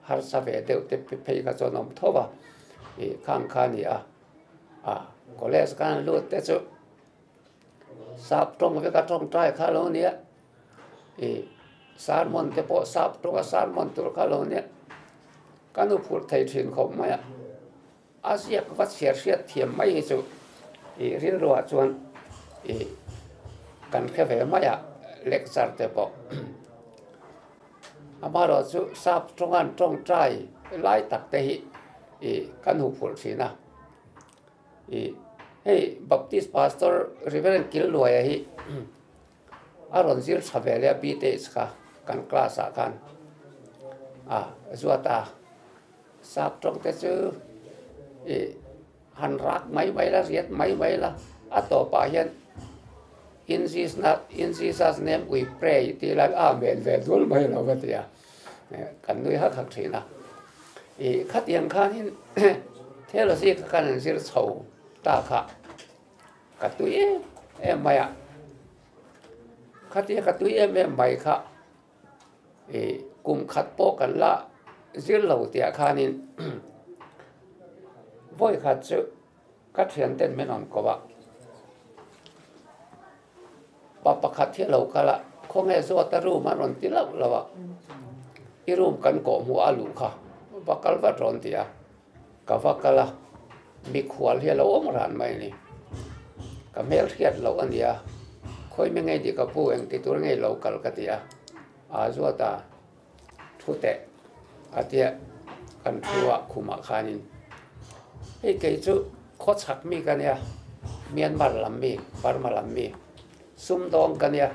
[SPEAKER 1] har sa ve deu te pe ka chonom thoba khang khani college kan lu te chu sap trong ve ka trong trai kha lo nia sarmon te po sap to ka sarmon tur kha lo nia kanu phur thei thin khom maya asia ka cher thiam mai chu rin ro chuan kan khe ve maya lecture te po amaro chu sap trongan trong trai lai tak te hi kan hu phur thina hey baptist pastor reverend killoya hi aron zir chavelia bi te ska kan class a kan zuata sap trong te chu han rak mai la riat mai la ato pa hian in Jesus name we pray ti la amen ve dul mai lo vatia kan nui ha khak thina คัดยังข้านี่เทเราสิกันสิเฉาตาค่ะกัดตุยไม่อะคัดยังกัดตุยไม่ค่ะกลุ่มขัดโปกันละสิเหล่าเตียข้านี่ว่อยขัดจุกัดเทียนเต้นไม่นอนก็ว่าปะขัดที่เหล่ากันละคงให้สวดตะรูมันนอนที่เหล่าละวะอีรูมกันโกหัวลูกค่ะปะกัลวัดรอนเตียกับว่ากันละมีขวดที่เราอมรานไม่นี่กับเมลเทียดเราอันเดียค่อยไม่ไงดีกับผู้เองติดตัวไงเรากัลกติยาสวดตาทุเตะอาเดียกันทัวคุมาคานินไอ้เกี่ยจุโคชักมีกันเนี่ยเมียนมาลำมีปาร์มาลำมีซุ่มดองกันเนี่ย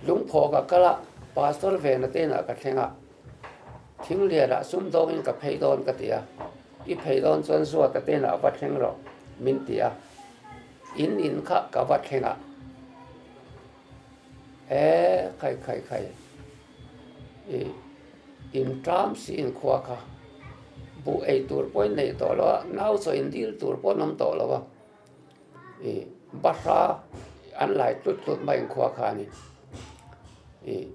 [SPEAKER 1] ลุงพ่อกับกะละปาสตอร์เวนเต้นกับเทงะทิ้งเรียละซุ่มดองกับเพย์ดอนกันเดียอีเพย์ดอนส่วนส่วนกับเต้นวัดเทงเรามินเตียอินข้ากับวัดเทงะใครอินทรามสินขวาค่ะบุไอตัวปอยในตัวละน้าวสอินดีลตัวปอยน้ำตัวละวะบัตราอันหลายตุดไม่ขวาค่ะนี่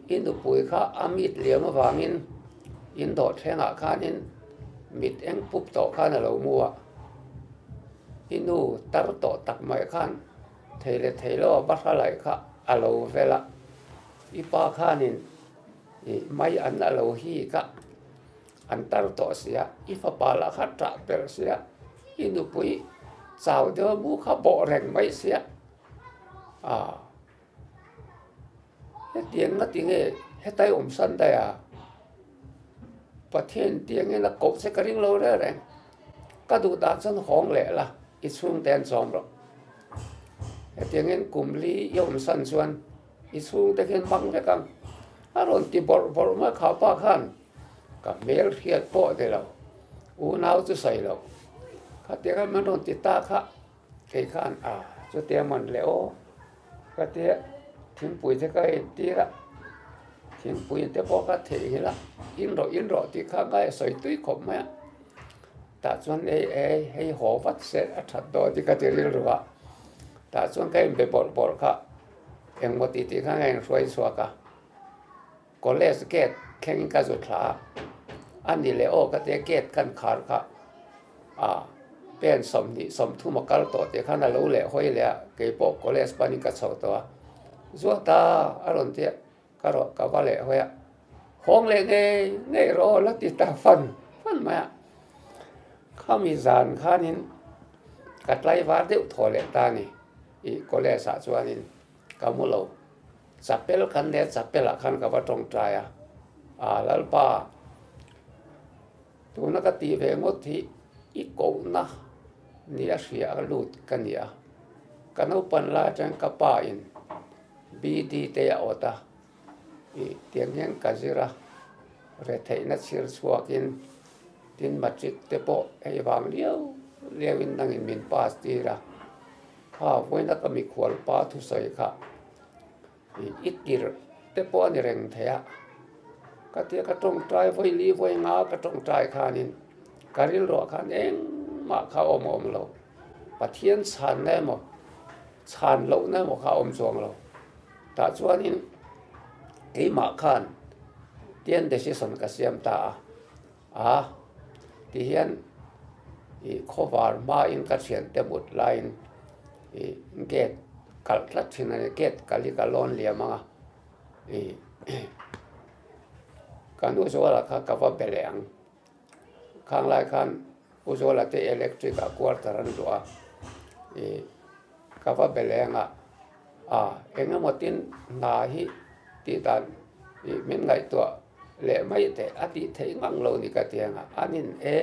[SPEAKER 1] อินดูปุยค่ะอามิดเลี้ยงวางินอินโดดแทงอาคานินมิดเอ็งปุ๊บโตข้านะเรามัวอินูตารโตตักไม่ข้านเทเลบัตราไหลค่ะอาเราเวละอีปาข้านินไม่อันอาเราฮีค่ะอันตารโตเสียอีฟ้าปาละขัดจับเปรเสียอินูปุยสาวเดิมมูข้าโบแรงไม่เสียเตียงนัดยังไงให้ไต่อมสันได้ประเทศเตียงนี่ละกบเสกริงเราได้แรงก็ดูตาสันของแหละละอีช่วงแดนสองหรอกเตียงนี่กลุ่มลียอมสันส่วนอีช่วงแต่เห็นบังไปกันอารมณ์ที่บอลมาข่าวป้าขันกับเมลเทียดโปะเดียวอูนาวจะใส่เราข้าเตียงมันโดนติดตาค่ะไอ้ขันจะเตียงมันแล้วข้าเตียทิ้งปุ๋ยจะก็ตีละทิ้งปุ๋ยแต่พอก็เทละอินโรที่ข้างไงใส่ตุ้ยขมไหมแต่ส่วนให้หัววัดเสร็จอัดดอที่ก็จะเรียกว่าแต่ส่วนก็ยังไปบอลค่ะเองมาตีข้างไงสวยสวยค่ะก็เลสเกตแข่งกันสุดท้ายอันนี้เลยก็เตะเกตกันขาดค่ะเป็นสมทุ่มกัลโตที่ข้างนั้นรู้เลยห้อยเลยเกี่ยวกับก็เลสปานิกัสเอาตัวส่วนตาอารมณ์เตี้ยก็รอกับว่าเลยห้อยห้องเลยในรอแล้วติดตาฟันมาข้ามีสารข้านินกัดไล่วาเดียวถอดเลยตานี่อีก็เลสส่วนนินกับมุโลสับเปลคันเดสับเปลคันกับว่าตรงใจแล้วป้าตัวนักตีเวงดที่อีกกูนะนี่เสียลุดกันเนี่ยกันอุปนลาจังกับป้าอินบีดีเตะอตาเตียงยังกัจจิระเรทายนัดสิรสวากินดินมัจิกเตปโอไอ้บางเลี้ยวอินนั่งอินมินปาสตีระข้าวันนั้นก็มีขวดป้าทุสัยค่ะอิดกิรเตปโอนี่เร่งเทียก็เทียก็ตรงใจไว้ลีไว้งาก็ตรงใจข้านินการิลรัวข้าเองมาข้าอมเราปะเทียนชันแน่หมดชันเราแน่หมดข้าอมสวงเราแต่ส่วนนี้ที่มาข้านเตียนเดชิสันกัสยามตาที่เห็นขวานมาอินกัสเซียนเตบุตรไลน์เกตกัลลัดชินันเกตกัลิกาลอนเลียมาการอุศวะข้ากับว่าเปลี่ยนข้างไล่ข้างอุศวะที่อิเล็กทริกควอร์ตรันตัวกับว่าเปลี่ยนเองหมดที่นาฮิที่ตานมินไงตัวเละไม่แต่อดีตที่งังโลนี่ก็เตียงอันนี้นี่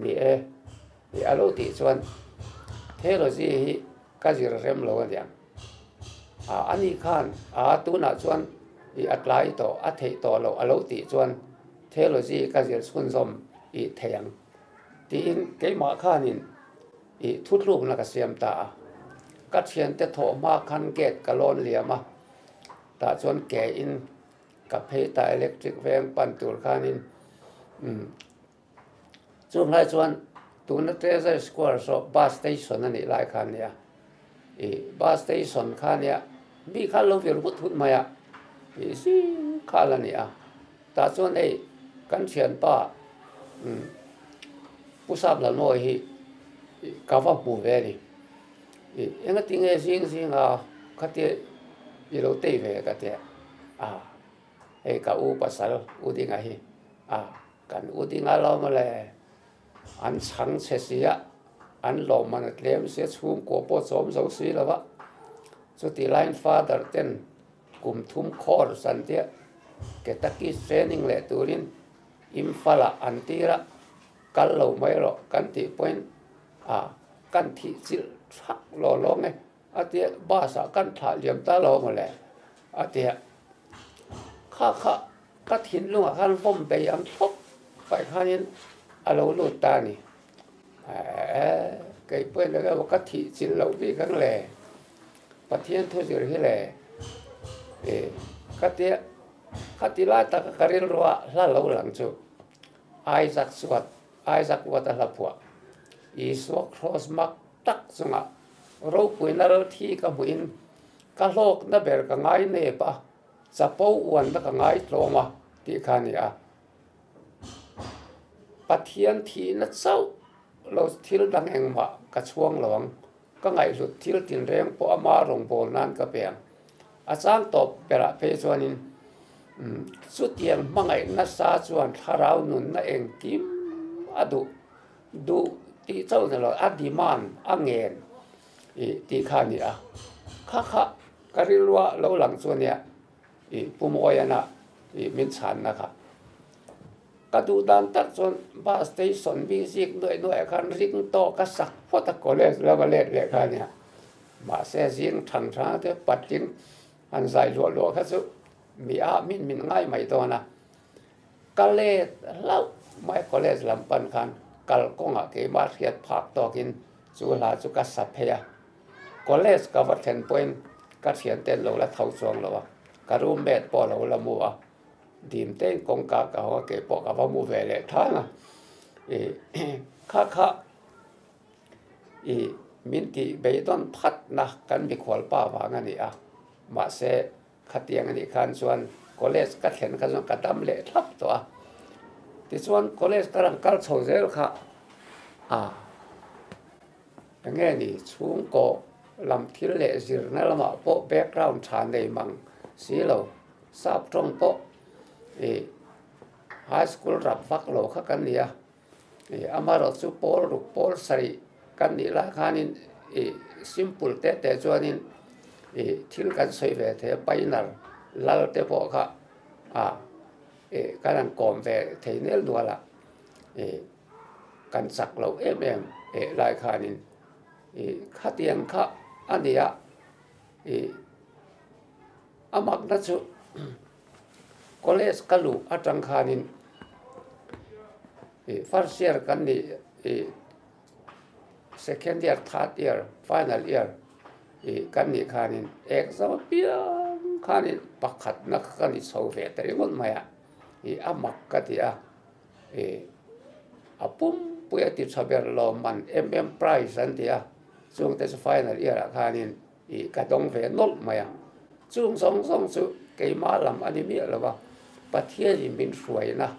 [SPEAKER 1] นี่อารมณ์ที่ส่วนเทโลจีฮิก็จะเริ่มโลกันอย่างอันนี้ข้างตัวน่ะส่วนอัตไลตัวอัตเทตัวเราอารมณ์ที่ส่วนเทโลจีก็จะส่วนสมเทียงที่เกี่ยมาข้านี่ทุกรูปนักเสียมตาก็เชียนแต่โถมาคันเกตกะลอนเหลียมาแต่ส่วนแก่อินกับเพตาอิเล็กทริกแวงปันตูร์ข้านิน chung lai chuan tuna Treasure Square so bus station ani lai khan nia bus station khan nia mi khan lo vir but hut maya si khala nia ta chuan ei kan thian pa pusap la noi hi kawa pu ve ni enga tinge sing a khate ilo te ve ka te ei ka u pasal u dinga hi kan u dinga lo ma le an chang che sia an lo man tlem se chum ko po chom zo si la ba chu ti line father ten kum thum khor san te ke taki training le turin imfala antira kal lo mai ro kan ti point kan thi chil thak lo lo nge atia ba sa kan tha liam ta lo ma le atia kha ka thin lu kan vom pe am thop pai khanin alo lu ta ni cái bên đó là cái thị trường lâu đi cái lẻ và thiên thôi rồi thế lẻ cái tí lại ta cái riêng rồi là lâu lắm chứ Isaac what là phua Isaac cross mark tắc xong à rồi quên là thi cái buin cái lok nó bèn cái ngay này ba sắp bố uốn nó cái ngay rồi mà thì cái này và thiên thì nó sâuเราทิลดังเองว่ากระช่วงหลวงก็ไงสุดทิลตินเร่งพอมาลงโบนั่นก็เปลี่ยนอาจารย์ตบเปล่าเพจวนินสุดยังมั่งไงนักษาจวนทาราวนุนนั่นเองกิมดูที่เจ้าเนี่ยเราอดีมันอังเงินที่ข้านี่ข้าก็เรียกว่าเราหลังส่วนเนี่ยผู้มวยนะมินชันนะครับกระดูดันตัดส่วนบาสเตชันมิวสิกด้วยคันริงโตกษักพอตะโกเลสแล้วก็เล่นเลยคันเนี่ยมาเสียสิ่งทางเท่าปัดจิงอันใส่หลัวเขาสุมีมินง่ายไม่ตัวนะกะเล่เล่าไม่ก็เล่ลำปันคันกัลกงเกี่ยมาเทียดผักต่อกินจุลาจุกัสเพียก็เล่กับวัดเทนปอยน์กัดเทียนเต้นเราและเท้าช่วงเรากระรูมเบ็ดปอเราละมัวดีมเต้นกงกากเขาเก็บปอกกับมูเวเลท่านะข้ามินติเบย์ต้นพัดนะกันมีขวลป้าว่างันนี่มาเสขัดเตียงนี่คันส่วนคอเลสกัดเห็นกันส่วนกัดดำเละทับตัวที่ส่วนคอเลสกำลังกัดโซเซลค่ะอย่างงี้นี่ช่วงก็ลำที่เละสิรนั่นละมาโปะแบ็กกราวด์ชานในมังสีเราทราบตรงโปะhigh school รับฟักโลกกันเนี่ยอามาเราสุโปลรูปโปลสรีกันนี่ละคันินsimple แต่จวนนินทิลกันสวยเวทไปนั่นลัลเตปอกะกันกอมเวทเนลดัวละกันสักเราลายคันินข้าเตียงข้าอันนี้อามักนัดสุก็เลสกัลูอาจังคานินfirst year กันนี่ second year third year final year กันนี่คานินexam เปียคานินปักขัดนักกันนี่โซเวตรีมันไม่อามักกันที่ปุ่มปุยติดสเปรลมันprize อันที่ช่วงที่ final year คานินกระดงเวนนไม่ช่วงสองสุเกี่ยมาลำอันนี้มีอะไรวะประเทศยิ่งเป็นสวยนะ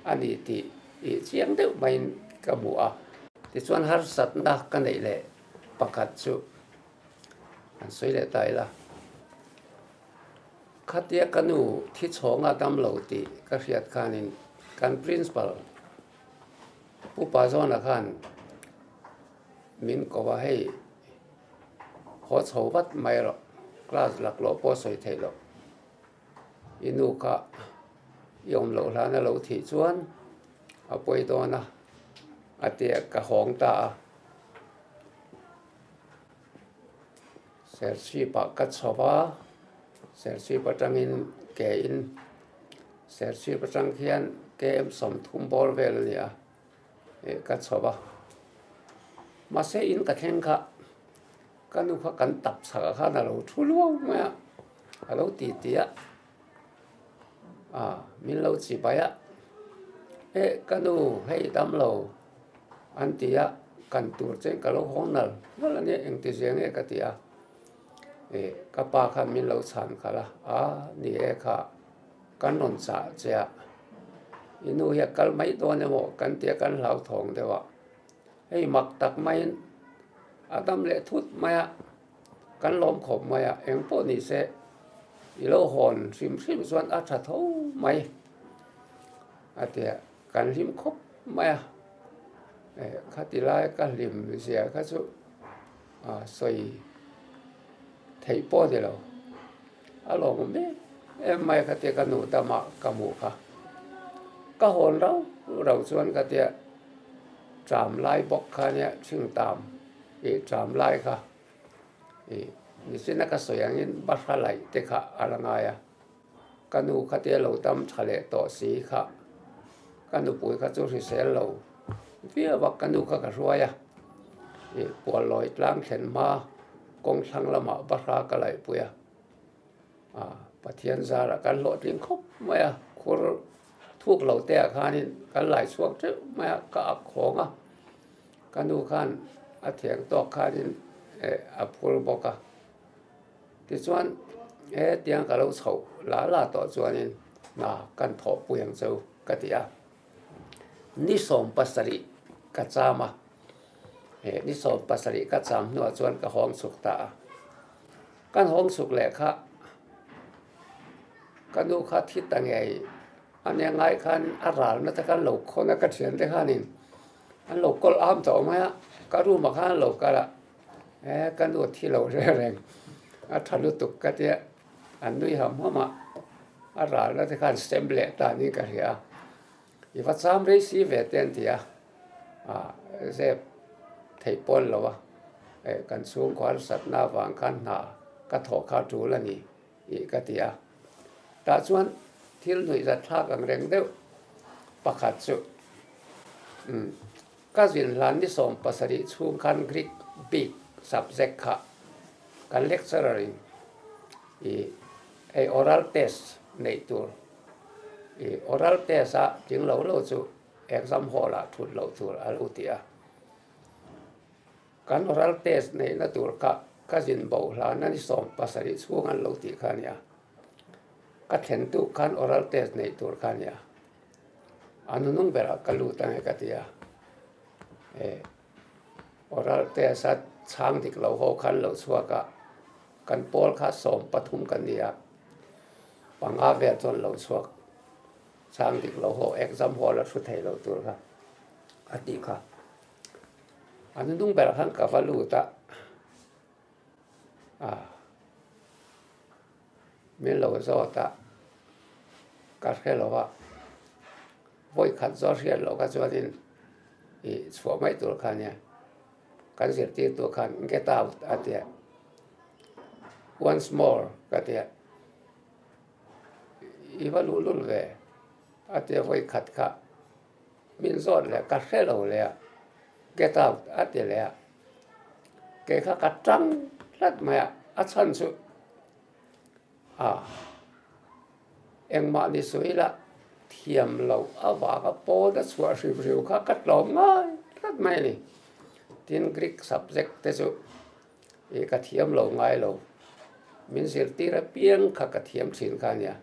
[SPEAKER 1] อันนี้ที่เสียงเดียวไม่กระมัวที่ส่วนหาสัตว์นักกันได้เลยประกาศสุอันสวยเลยตายละขัดแย้งกันอยู่ที่ช่องอาดัมเหล่าตีก็เสียดกันนินกัน principal ผู้ป่าสอนกันมินก็ว่าให้ขอโชว์วัดไม่หรอกคลาสหลักโลปอสวยเทลอินุกะยอมเหล่าล้านเหล่าที่ชวนเอาไปตัวนะอาเตียกะหงตาเสียชีปะกัดสวะเสียชีปะจังอินเกอินเสียชีปะจังเขียนเกมสมทุมบอลเวลเนี่ยกัดสวะมาเสียอินกะเทงค่ะกันนุขกันตับสักข้านะเราทุลวงไหมเราตีมินเราจีบไป กันดูให้ตำเราอันที่กันตัวเจงกันเราห้องนั่นนั่นเนี่ยเองที่เสียงกันที่กับปากมีเราฉันกันละนี่ค่ะกันนนสะเจ้าอินูอยากกันไม่ตัวเนี่ยหมดกันเตียกันเหล่าทองเดียวให้หมักตักไม่ตำเละทุดไม่กันลมขบไม่เองพวกนี้เสอีโลหอนซิมส่วนอัฐเท่าไม่เตียกันริมคบไม่ข้าติลายกันริมเสียข้าสุสวยไทยป้อเดียวลองไม่ข้าเตียกันหนูตามากมูค่ะก็หอนเราส่วนข้าเตียจามลายบอกข้าเนี่ยชิงตามจามลายค่ะนี่สินักสวยอย่างนี้บัตรไหลเตะค่ะอะไรไงกันดูข้าเตียเราตามทะเลต่อสีค่ะกันดูปุ๋ยข้าจุดเสียเราเวียบักกันดูข้ากระรวยปวดลอยกลางเข็นมากงช่างละมาบัตรกันไหลปุ๋ยปะเทียนซาระกันหลอดริงคบไม่คนทุกเราเตะข้านี่กันไหลช่วงเจ้าไม่ก็อักของกันดูข้านเถียงต่อข้านี่พูดบอกที่ส่วนเตียงกับเราเฉาลาต่อส่วนนี้กันถอปุยงเจ้ากตินิสมปัสริกัจจามานิสมปัสริกัจจามนัวส่วนกับห้องสุขตากันห้องสุขแหละค่ะกันดูข้าทิศต่างไงอันยังไงคันอาราลนั่นแต่กันหลกคนนักเขียนได้ข้านี่อันหลกก็อ้ามต่อไหมก็รู้มาข้าหลกกันละกันดูที่เราแรงทะลุตุกกันเดียอันนี้ทำว่ามาอะไรแล้วที่การสเต็มเบลตานี่กันเหียอีวัดสามเรื่องสีเวทเต็นที่เซฟไทยปนแล้ววะกันสูงกว่าสัตว์น้าฟังกันก็ถอดข้าวจูแล้วนี่อีกที่แต่ส่วนที่หน่วยจัดท่ากันแรงเดียวประคัดสุดก็สินหลานที่ส่งภาษาดิสูงกันกรีกบีกsubject ค่ะการเล็กซ์อะไรoral test ในตัวoral test จึงเราจู exam hall ทุนเราตัวอะไรอุติการ oral test ในนั่นตัวก็สินบอกหลานนั่นที่ส่งภาษาดิสูงกันเราติกันเนี่ยก็เห็นตัวการ oral test ในตัวกันเนี่ยอันนู้นเป็นการรู้ตั้งแต่กันเนี่ยoral testช่างที่เราเขาคันเราชัวกันปอลข้าสมปฐุมกันเนี่ยปังอาเวจนเราชัวช่างที่เราเขาเอ็กซัมพอลสุดท้ายเราตัวค่ะอดีค่ะอันนั้นต้องแบบขั้นกับว่ารู้ตะมีเราจะตะกัดแค่เราว่าบ่อยขัดจอเรียนเราก็จะว่าที่ชัวไม่ตัวค่ะเนี่ยกันเสียทีตัวกัน get out อาทิตย์ once more ก็เดียอีว่าลุ้นเลยอาทิตย์ไว้ขัดค่ะมินซอนเลยกัดแค่เราเลย get out อาทิตย์เลยแกข้ากัดจังรัดมาอัดชันสุเอ็งมาดิสุยละเทียมเราว่ากับโป้ดัชว่าริวข้ากัดหลงง่ายรัดไม่เลยที่อังกฤษ subject เท่าสุกระเทียมเราไงเรามินสิร์ตีระเบียงข้ากระเทียมสินค้าเนี่ย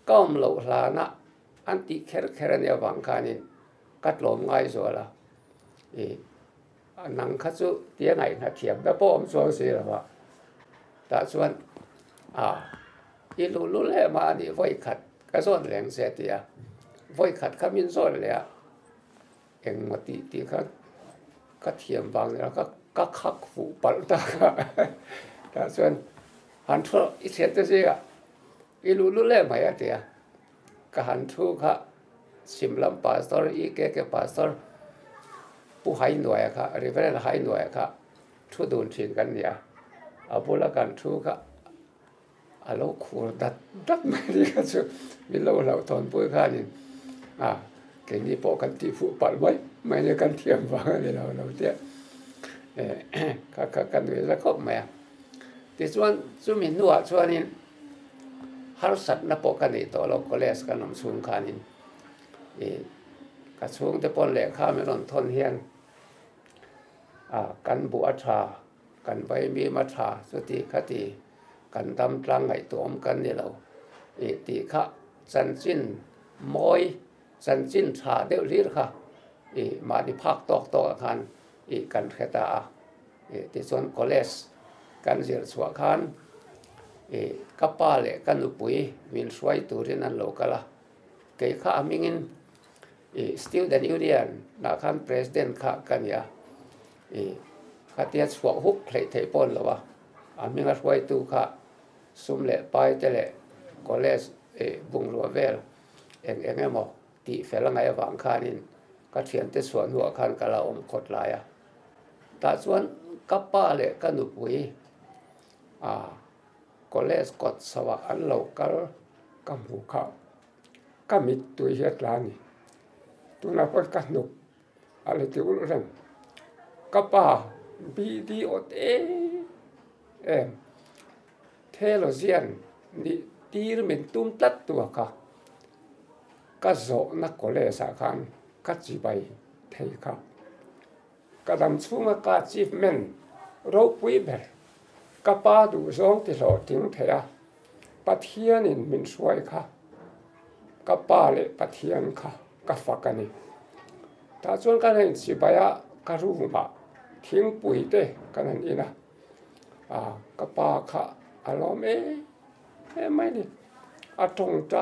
[SPEAKER 1] ก้มเราลานะอันที่แค่เนี่ยบางคานี่กัดเราไงส่วนละนังข้าสุเตี้ยไงนะเทียมแบบป้อมส่วนสิละวะแต่ส่วนอีลุเล่มาดิไว้ขัดก็ส่วนแหลงเสียเตียไว้ขัดข้ามินส่วนเลยเอ็งมาตีข้าก็เทียมบางแล้วก็คักฝูปัลตาแต่ส่วนหันทุอีเสียตัวสิอีลุเล่ไม่อะเดียก็หันทุค่ะสิมลำพาสตอร์อีเกพาสตอร์ผู้ให้หน่วยค่ะริเวณให้หน่วยค่ะทุดูนชินกันเนี่ยพูดแล้วกันทุค่ะเราคูดัดไม่ดีก็จะมีเราถอนปุ้ยข้านี่เก่งนี่พอกันที่ฝูปัลไว้ไม่ได้กันเทียมฟังเลยเราเตี้ยกันด้วยแล้วก็ไม่ที่ส่วนมีนัวส่วนนี้ฮาร์สัตนับปกันนี่ตัวเราก็เลสกันน้ำสูงขานี่ กัน กระช่วงแต่ปนเหล็กข้าไม่นนทนเฮียนกันบัวชากันใบมีมัชาสติคติกันดำตรังไห้ตัวกันนี่เราตีขะสันจินมอยสันจินชาเดียวรีค่ะมาดิพักตอกกันกันเขตาที่ส่วนคอเลสกันเสียสวะคันกับป้าเล่กันอุปุยวินสวยตัวเรนันโลกละเกี่ยข้ามิงินstudent union นักขัน president ข้ากันยาข้าเทียสวะฮุกเพลย์เทปอนละวะมิงสวยตัวข้าสุมเล่ไปเตเล่คอเลสบุงรัวเวลเองหมอที่เฟลไงวังคานินก็เทียนเตสวนหัวคันกับเราขดลายแต่ส่วนกับป้าเล่กันอุปุยคอเลสกดสวะอันโลกลกัมพูข้าก็มีตัวเฮียดลานี่ตัวนับว่ากันนุกอะไรที่อุลเรนกับป้าบีดีอดเทโลเซียนนี่ตีรมันตุ้มตัดตัวค่ะก็โซนักคอเลสอาคารก็จีบเทค่ะก็ดำช่วงการจีบเมนเราปุยเบลกับป้าดูซองที่เราทิ้งเทียปัทเทียนินมินสวยค่ะกับป้าเล่ปัทเทียนค่ะกับฝักกันนี่ถ้าส่วนกันเห็นสิบายะก็รู้มาทิ้งปุยเต้กันนี่นะกับป้าค่ะอารมณ์ไม่นี่ตรงใจ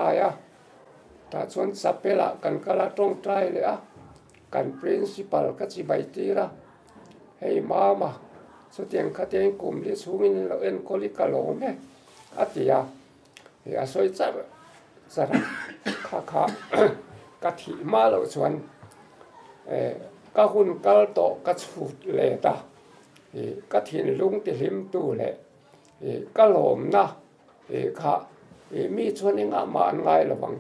[SPEAKER 1] ถ้าส่วนสับเปล่ากันก็ละตรงใจเลยกัน principal ก็สิบายตีละให้มาสุดยังขัดยังกลุ่มที่สูงนี่เราคอลิกาโลเมที่สวยจัดข้าก็ที่มาเราชวนก็หุ่นก็โตก็ชุดเลยตาก็ที่ลุงที่ริมตู้เลยก็หลมนะค่ะมีชวนยังมาอันไงระวัง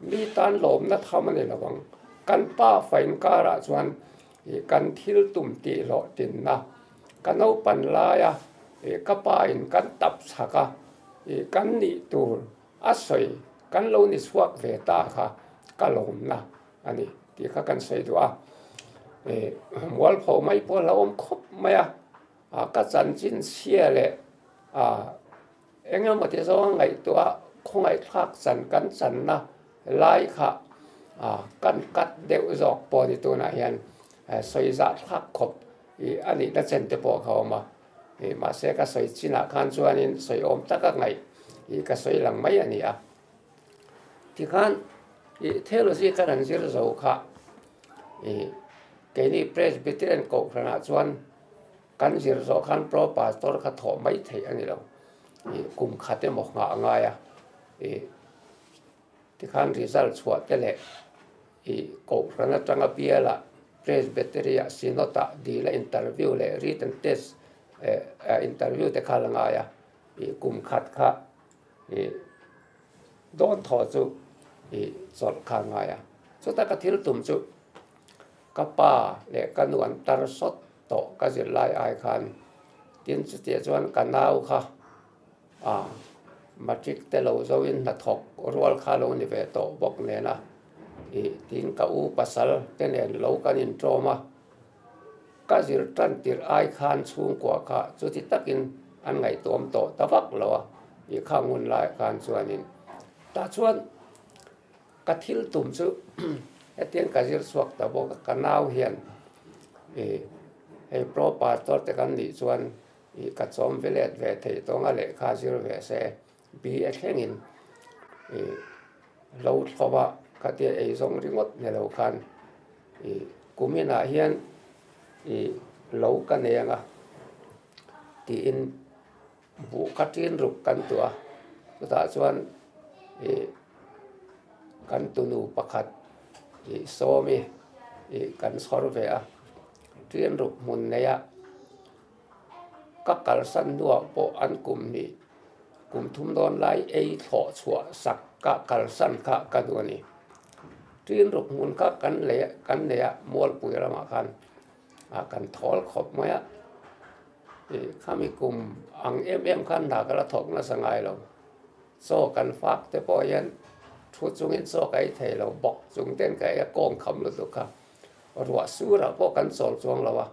[SPEAKER 1] มีตันหลมนะทำมันระวังกันป้าไฟการะชวนกันทิลตุ่มตีหลอดินนะกันเอาปันลายก็ป้าอินกันตับสักกันนี่ตูอาศัยกันเรานี่สวกเวตาค่ะก็หลมนะอันนี้ที่เขากันใส่ตัวมัวพอไม่พอเราคบไหมก็จันจินเสียเลยเอ็งเอามาที่สองไงตัวคงไอ้ทักสันกันสันนะไล่ค่ะกันกัดเดี๋ยวจอกปอที่ตัวไหนยันสวยจัดทักขบอันนี้นั่นเซนเตปอเขามาเสกก็สวยจีน่าคันส่วนนี้สวยอมตะกังไงก็สวยหลังไม่อันนี้ที่คันเทโลซีกันนั่นสิเราจะค่ะเกนี่เพรสบิทเรนโกขนาดส่วนกันสิเราคันโปรปาสตอร์ก็ถอไม่เทอันนี้เรากลุ่มขัดเต็มหมกงาง่ายที่คันรีซัลสวดเละโกขนาดจังเปียละเพรสบิทเรียสินอตาดีละอินเตอร์วิวเลยรีทันเทสอินเตอร์วิวแต่ข้าง่ายกลุ่มขัดค่ะโดนถอดจุสดข้างง่ายสุดท้ายก็ทิ้งตุ่มจุกับป้าเละกันวนตรสดโตก็จะไล่ไอคันดินสุดเดียจวนกันนาวค่ะมาจิกเตลโซวินนัดถกรัวข้าลงนิเวศโตบอกเนี่ยนะดินกับอุปสรรคเตเนี่ยโลกันอินโทรมาก็จะตันติดไอคันสูงกว่าค่ะสุดที่ตักินอันไงตัวมโตตะวักเราข้างมุนไล่คันส่วนนี้ตาชวนกระทิลตุ่มซุเตียนกระจิรสวกตะบอกกันนาวเฮียนให้โปรปาตอร์แต่กันดีส่วนกัดสมเวลเวทตรงอะไรข้าจิรเวเสบีเอ็งอินเราทว่ากัดเอซงริงดในเราคันกุมินาเฮียนเรากันเองที่อินบุกัดจินรุกกันตัวตาส่วนกันตุนูประคัดโซมีกันสอร์เวียเรียนรูปมุนเนียก็กัลสันดัวโปอันกลุ่มนี้กลุ่มทุ่มโดนไล่ถอชัวสักก็กัลสันก็กันตัวนี้เรียนรูปมุนก็กันเละกันเนียมวลปุยละมากันกันทอลขบไหมข้ามีกลุ่มอังเอ็มกันด่ากันละถกน่าสงายเราโซ่กันฟักแต่พอยัน ทุจงอินโซไก่เทเราบอกจงเต้นไก่กองคำลุตุค่ะรัวสู้เราพวกกันสอนจวงเราวะ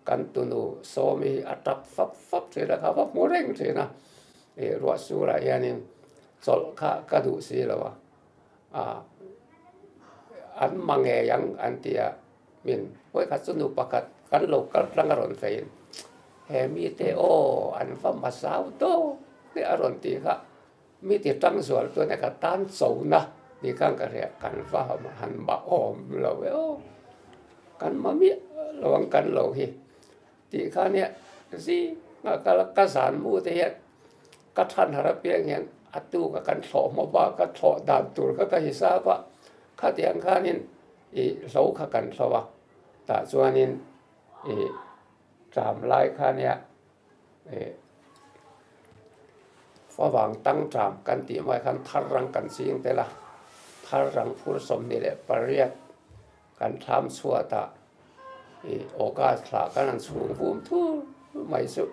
[SPEAKER 1] กันตุนูโซมีอัตฟับฟับเสียนะครับว่าโมเร่งเสียนะรัวสู้เราอย่างนี้สอนข้ากระดูสีเราวะอันมังเอยังอันเตียมินไว้ขัดสนุปกัดกันโลกกันรังอรอนเฟนเฮมีเตโออันฟัมมาสาวโตเนี่ยอรอนตีค่ะมีติดตั้งส่วนตัวในกระตันสูงนะนี่ข้างกระเรียกันฟ้าหันบะอมเราเอกันมามีระวังกันเราฮีตีข้าเนี่ยสิกระสานมูเทียกระทันหาเปียงเงี้ยอัตุกันโฉมมาบ้ากันโฉดานตูก็กระหิซาบะข้าเตียงข้านี่เราข้ากันสวะแต่ส่วนนี้จามไล่ข้าเนี่ยฝรั่งตั้งจามกันตีไว้คันทารังกันสิ่งแต่ละทารังผู้สมนี่แหละปริยัติกันทำชั่วตาโอกาสหลากันสูงภูมิทุไม่สุด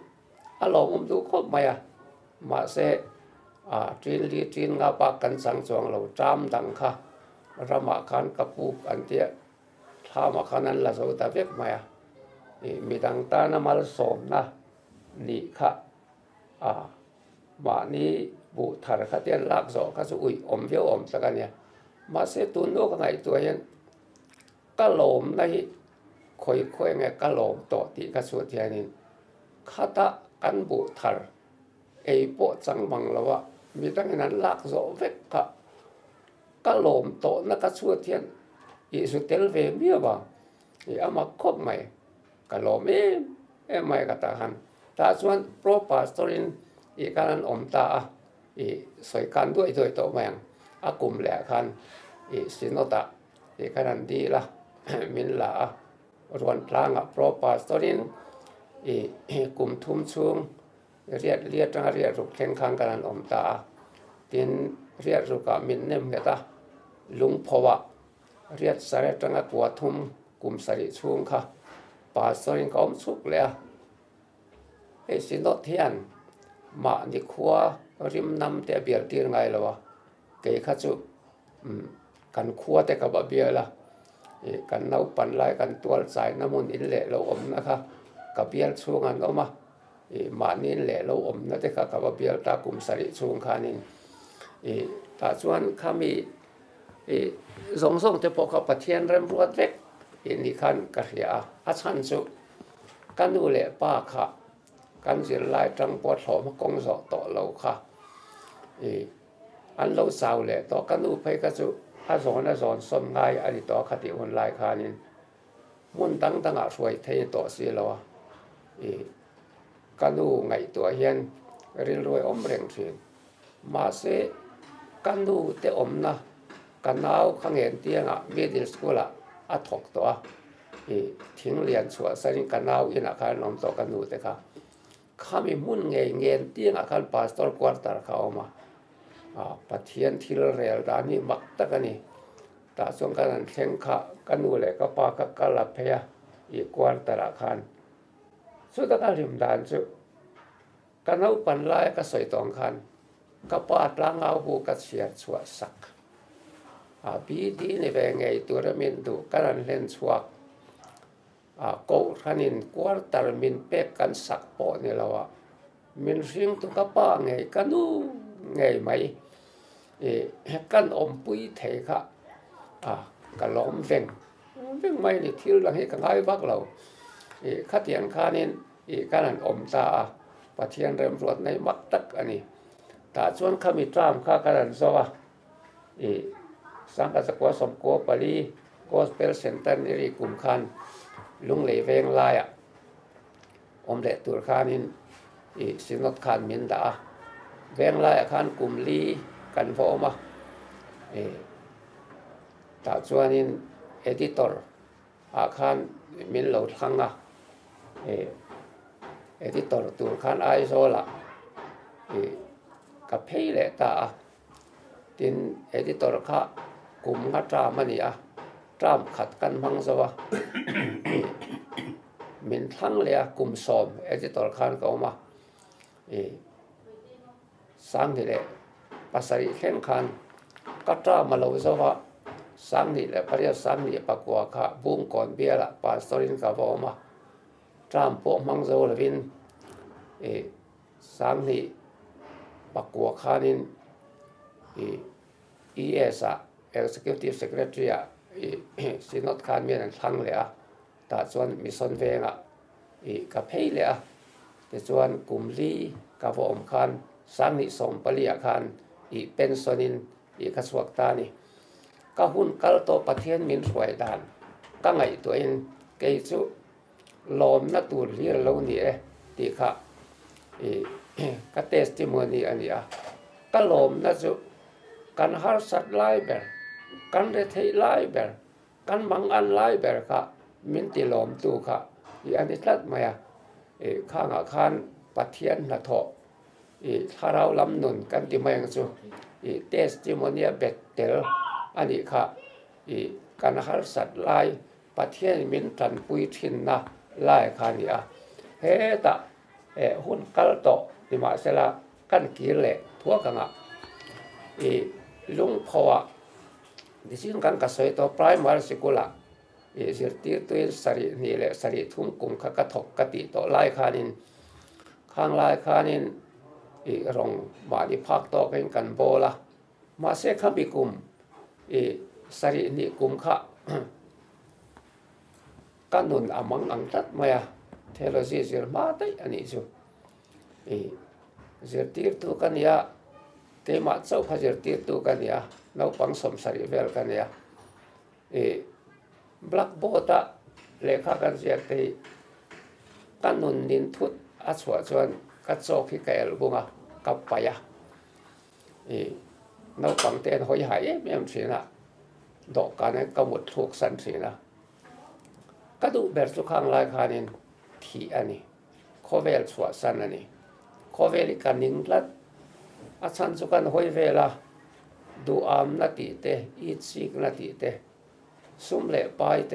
[SPEAKER 1] อารมณ์ดูครบไหมมาเสจีนลีจีนงาปากกันสังจวงเราจำดังค่ะรำมาคันกับปูอันเตียถ้ามาคันนั้นละสุดแต่เวกไหมมีดังตานามาลสมนะนี่ค่ะมานี้บุตรขัดเตียนลากโซก็สุยอมเวียวอมสักเนี่ยมาเสตุนโนกไงตัวยันก็หลมในค่อยๆไงก็หลมต่อตีก็สุดที่นี่ขัดกันบุตรโปจังบังแล้วว่ามีตั้งนั้นลากโซเวกค่ะก็หลมต่อนักสุดที่สุดเทลเวมีบ้างอามาคบไหมก็หลมไม่ก็ตาหันแต่ส่วนโปรปาสตอรินการอมตาสวยกันด้วยตัวแมงกลุ่มแหลกคันสินตะการดีละมินลารวนพลางโปรปาสตอรินกลุ่มทุ่มชุงเรียดรุกแข่งขันการอมตาตินเรียดรุกมินเนมเกตาลุงพวะเรียดสารจังกัวทุ่มกลุ่มสริชุงค่ะปาสตอรินก็อมสุกเลยสินเทียนมาดิขวาริมน้ำเตะเบียร์ตีไงล่ะวะเกี่ยขัดจุกันขวาเตะกับเบียร์ละกันน้าปั่นไล่กันตัวสายน้ำมันอินเละเราอมนะคะกับเบียร์ช่วงนั้นออกมานี่เละเราอมนั่นเตะกับเบียร์ตากลุ่มสริช่วงขานินแต่ส่วนข้ามีส่งจะพอกับประเทศเริ่มรวดเล็กนี่ขันกระเหียอาชันสุกันดูเละป้าค่ะกันเสียลายจังปวดหัวมากงสอต่อเราค่ะอันเราสาวเลยต่อกันดูไปก็จะสอนสนง่ายอันนี้ต่อคติคนลายคานินมุ่นตั้งสวยเทต่อเสียแล้วกันดูไงตัวเฮียนเรียนรวยอมเร่งเสียมาเสกันดูเตอมนะกันเอาข้างเห็นเตียงมิดเดิลสกูลถกตัวทิ้งเรียนชัวสริกันเอาอินาคารนอมต่อกันดูแต่ค่ะข้ามีมุ่นเงี้ยเตียงอาคารพาสตอร์ควอเตอร์เขามาปะเทียนที่เรียลดานี่มักตะกันนี่แต่ส่วนการแข่งขันกันดูเลยก็ปากกะลับเพียควอเตอร์อาคารสุดท้ายริมดานสุกันเอาปันไล่ก็สวยตองคันก็ปาดล้างเอาบุกเสียชัวสักปีดีนี่เป็นไงตัวเรมินดูกันเล่นชัวกูรันินควอเตอร์มินเป็กกันสักปอนี่แล้วว่ามินซิงตุกป้าไงกันดูไงไหมกันอมปุยเถค่ะกันล้อมเวงไม่นี่ที่หลังให้กันง่ายบักเราขัดยังข้านี่กันอมตาปะเทียนเริ่มรวดในมักตักอันนี้แต่ส่วนข้ามีตรามข้ากันสวะสังกัดสกัวสมกัวปารีโกสเปลเซนเตอร์นี่กลุ่มคันลุงเหลเวงลายอมเละตัวข้านินสินอดขันมินดาเวงลายขันกลุ่มลีกันพอมาแต่ส่วนนี้เอดิตอร์ขันมินเหลาทังเอดิตอร์ตัวขันไอโซล่ะกับเพย์เละตาตินเอดิตอร์ข้ากลุ่มงัดจามันนี่ตรามขัดกันพังสวะมินทั้งเลยกลุ่มสอบเอจิตอร์ขันก็มาสร้างที่เลยภาษาแข่งขัน ก็จ้ามาเราซะว่าสังนี่แหละพระเจ้าสังนี่ปะกัวข้าบุ้งก่อนเบียละปาสตอรินกับวอมาจามพวกมังโซลวินสังนี่ปะกัวข้านินES Executive Secretary สินอดคานเมียนทั้งเลยแต่ส่วนมิสันเวงกับเฮเลยแต่ส่วนกลุ่มลีกับวอมคานสังนี่สมปริยาคานเป็นส่วนนินกระทรวงตานี่ก็หุ่นกัลโตประเทศมินสวยดานก็ไงตัวเองเกี่ยวลมนัตูเรียลเราเนี่ยที่ค่ะก็เทสติโมนีอันนี้ก็ลมนัจูกันฮาร์สัตไลเบอร์กันเรทไลเบอร์กันมังอันไลเบอร์ค่ะมินติลมตูค่ะอันนี้ทัดมาข้างอาคารประเทศนัทโตถ้าเราลำนุนกันที่มาอย่างจูเทสติโมนีเบตเตลอันนี้ค่ะการหาสัตว์ลายประเทศมินทันปุยทินนะลายค่ะนี่เฮตะหุ่นกัลโตที่มาเสละกันกีเล่ทั่วกันลุงพ่อดิฉันกันก็สวยตัว primary school สิทธิ์ตัวสรีนี่แหละสรีทุ่มกุมขกระทบกติตัวลายค่ะนินข้างลายค่ะนินรองมาดิพักตัวเป็นกันโบละมาเสกขบิกุมสรีนี่กุมขะกันนุนอามังอังตัดมาเทโลซีสิรมาได้อันนี้จูสิทธิ์ตัวกันยาเกมาเจ้าพระสิทธิ์ตัวกันยาเราปังสมสรีเวลกันยาบลักโบตะเลขากันเสียที่กันนุนนินทุดอัศวชวนกัดโซกิเกลบุงกับไปเราปังเต้นหอยหายไม่ยอมเสียนะดอกการนั้นก็หมดทุกสันเสียนะก็ดูแบบสุขังลายคานินที่อันนี้โคเวลสวสันอันนี้โคเวลิกันนิงลัดอาชันสุกันหอยเวลาดูอามนาติเตอีซิกนาติเตซุ่มเล่ไปเต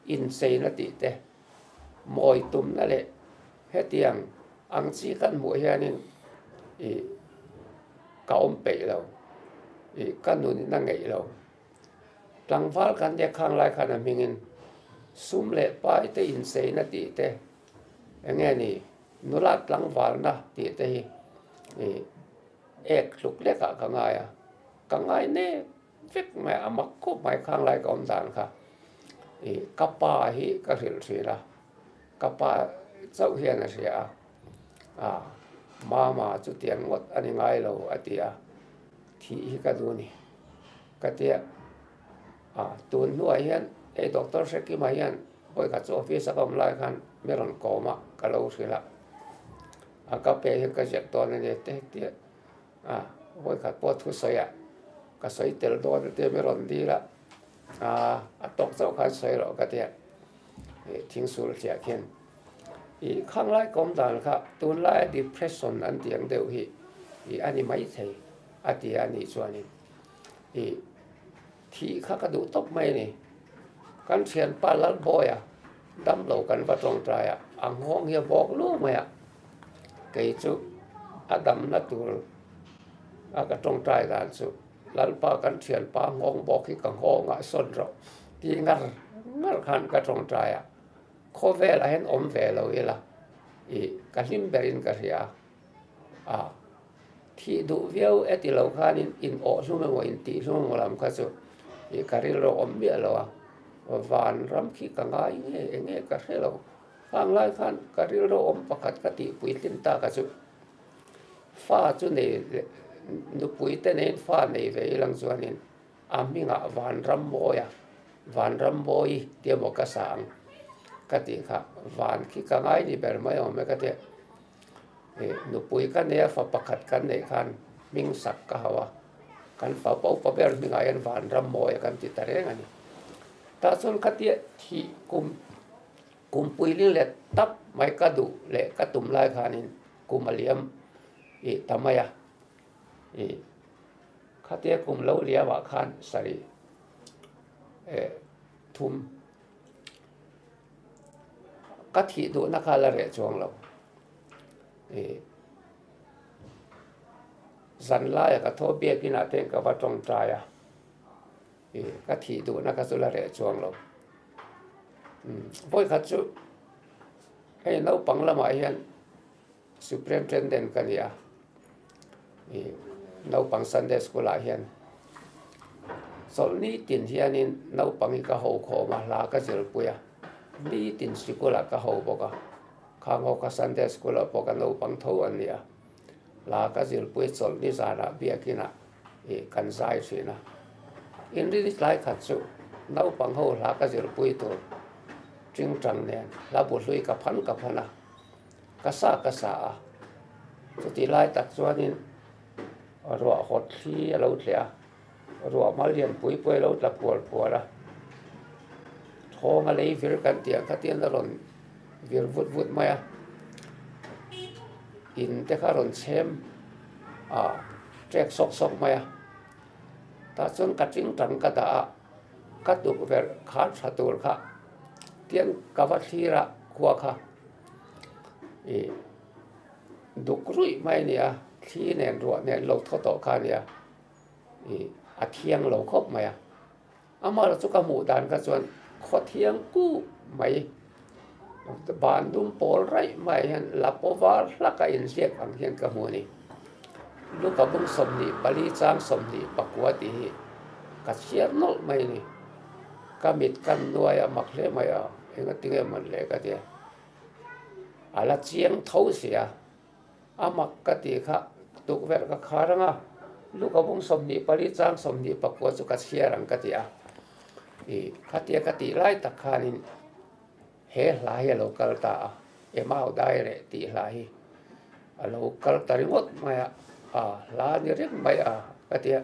[SPEAKER 1] อินเซนาติเตมอยตุมนั่นแหละเฮตียงอังซีกันหมวยอันนี้เก่าเปย์เรากันนู่นนั่งไงเราหลังฟ้ากันเด็กข้างไรขนาดมิงินซุ่มเล่ไปเตอินเซนาติเตอย่างเงี้ยนี่นุรัดหลังฟ้านะติเตเอกลุกเล็กกังไงกังไงเนี่ยฟิกไม่อามักก็ไม่ข้างไรก็อมด่านค่ะกับป้าฮีก็เสียเสียละกับป้าเจ้าเฮียนเสียมาจุดเตียงงดอันนี้ไงเราอันเดียที่ก็ดูนี่ก็เดียตูนนัวเฮียนด็อกเตอร์เช็คมาเฮียนไปกับออฟฟิศก็ไม่ไล่กันไม่รันโกมาก็เราเสียละก็ไปเห็นก็เจ็บตัวนี่เดียไปกับปวดทุสอยก็สอยเตลโดนเดียไม่รันดีละตกเจ้าขันสอยเราก็เดียทิ้งสูญเสียเขียนข้างไล่กอมด่านครับตัวไล่ depression อันเดียงเดียวอันนี้ไม่ใช่อันเดียนี่ส่วนนี้ที่ข้ากระดูตบไม่นี่กันเชียนปลาลัดบอยดำเหลากันว่าตรงใจอังห้องเฮียบอกลูกไหมเกี่ยจุอดัมนัตุลก็ตรงใจกันสุลัดปากันเชียนปลาห้องบอกที่กังห้องสนเราที่งัดขันก็ตรงใจโคเวลเห็นอมเวลเอาละกันลิมเบรินกันเสียที่ดูเวลที่เราขานินอินโอสุ่มว่าอินตีสุ่มว่าลำคัสุการที่เราอมเบียเราวันรำขี้กังไงเงี้ยการที่เราฟังไล่ขันการที่เราอมประคัดกติปุยลินตาคัสุฟ้าจุนี่นุปุยเตนฟ้าในเวลังส่วนนี้มิงวันรำโมยวันรำโมยเดียมกษากติค่ะวันขี้กังไงนี่แบบไม่เอาไม่กตินุปุยกันเนี่ยฟ้าประคัดกันในขันมิงสักกะวะกันฟ้าเป่าปะเบลมิงไงวันรำโมยกันติดตะเรงอันนี้ถ้าส่วนกติที่กุมปุยลิเล็ดตับไม่กระดูเละกระตุ่มลายขานินกุมมาเลียมทำไมกติกุมเล่าเลียว่าขันสรีทุ่มกติดูนักข่าวละเรจวงเรา สันไล่ก็โทเบียกินาเตงก็ว่าตรงใจก็ทีดูนะก็สุรเรจวงเราพอยขัดจุให้เราปังละหมาเห็นสุพรีมเทนเดนกันเนี่ยเราปังซันเดสกุลาเห็นสอนนี้ตินเฮียนี่เราปังอีกก็หัวโคมาลาก็เจอปุยนี่ตินสกุลาก็หัวบอกข้างหัวก็ซันเดสกุลาบอกกันเราปังเท่าอันเนี่ยลาก็เจอปุยสอนนี้สาระเบียกินะกันใจสินะอินดีไลขัดจุเราปังหัวลาก็เจอปุยตัวจริงจังเนี่ยลาบุลุยกับพันนะกษาสุดที่ไล่ตัดส่วนนี้รัวหดที่เราเสียรัวมาเรียนปุยเราตะปวดละท้องอะไรวิรกันเตียงขัดเตียงตลอดวิรวุดมาอินเตคารอนเชมแจกซอกมาแต่ส่วนกัดจริงจังกัดกัดตุกเวรขาดสัตุลค่ะเตียงกวัดที่ระขัวค่ะดุกรุ่ยไม่เนี่ยที่เนี่ยรัวเนี่ยเราทอต่อกันเนี่ยอาเทียงเราครบไหมอามาเราสุกหมู่ด่านกันส่วนขอเทียงกู้ไหมบานดุมโปลไรไม่เห็นหลับปวาลักอินเสียกังเห็นกับหมู่นี่ลูกกับบุ้งสมนีปริจามสมนีปักวัดที่กัดเชียร์นกไม่นี่ก็มิดกันด้วยมักเล่ไม่เห็นก็ติ้งมันเลยก็เดียอะไรเจียงเท่าเสียอามักกติค่ะตุกเวรก็ขารังลูกกับบุ้งสมนีปริจามสมนีปักวัดสุกัดเชียรังกติขัดเตียกติไล่ตะขานินเฮลายโลกัลตามาเอาได้เลยตีลายโลกัลตาริมดไม่ลานี่เรียกไม่ก็เดีย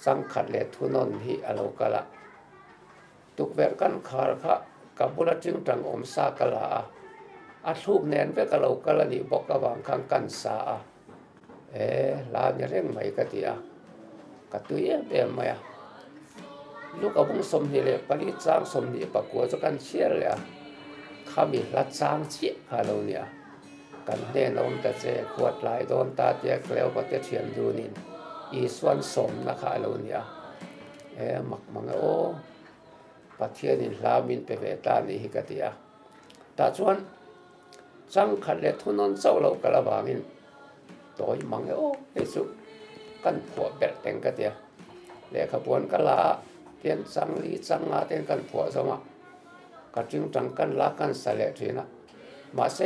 [SPEAKER 1] สังขัดเลทุนนที่โลกัลตุกเวรกันขาร์ค่ะกับบุรุษจึงจังอมซากลาทุกเน้นเวกโลกัลนี่บอกกับวางข้างกันสาลานี่เรียกไม่ก็เดียก็ตัวเองเป็นไม่ลูกกับบุ้งสมนี่เลยปริจามสมนี่ปักกัวจะกันเชียร์เลยข้ามีลัดจางเชี่ยฮาโลเนี่ยกันแน่นอนแต่เจ้ขวดลายโดนตาเจ๊กแล้วก็จะเทียนดูนินอีส่วนสมนะฮาโลเนี่ยมังโอปัจเจียนินลามินเปเวตานี่ฮิกติอาแต่ส่วนจังขัดเลทุนนเจ้าเรากระบามินโดยมังโอไอสุกันผัวเบ็ดแต่งกติอาเลขบวนกะลาเตียนสังลีสังอาเตียนกันผัวสมะก็จึงจังกันลากันสเลทีนะมาเส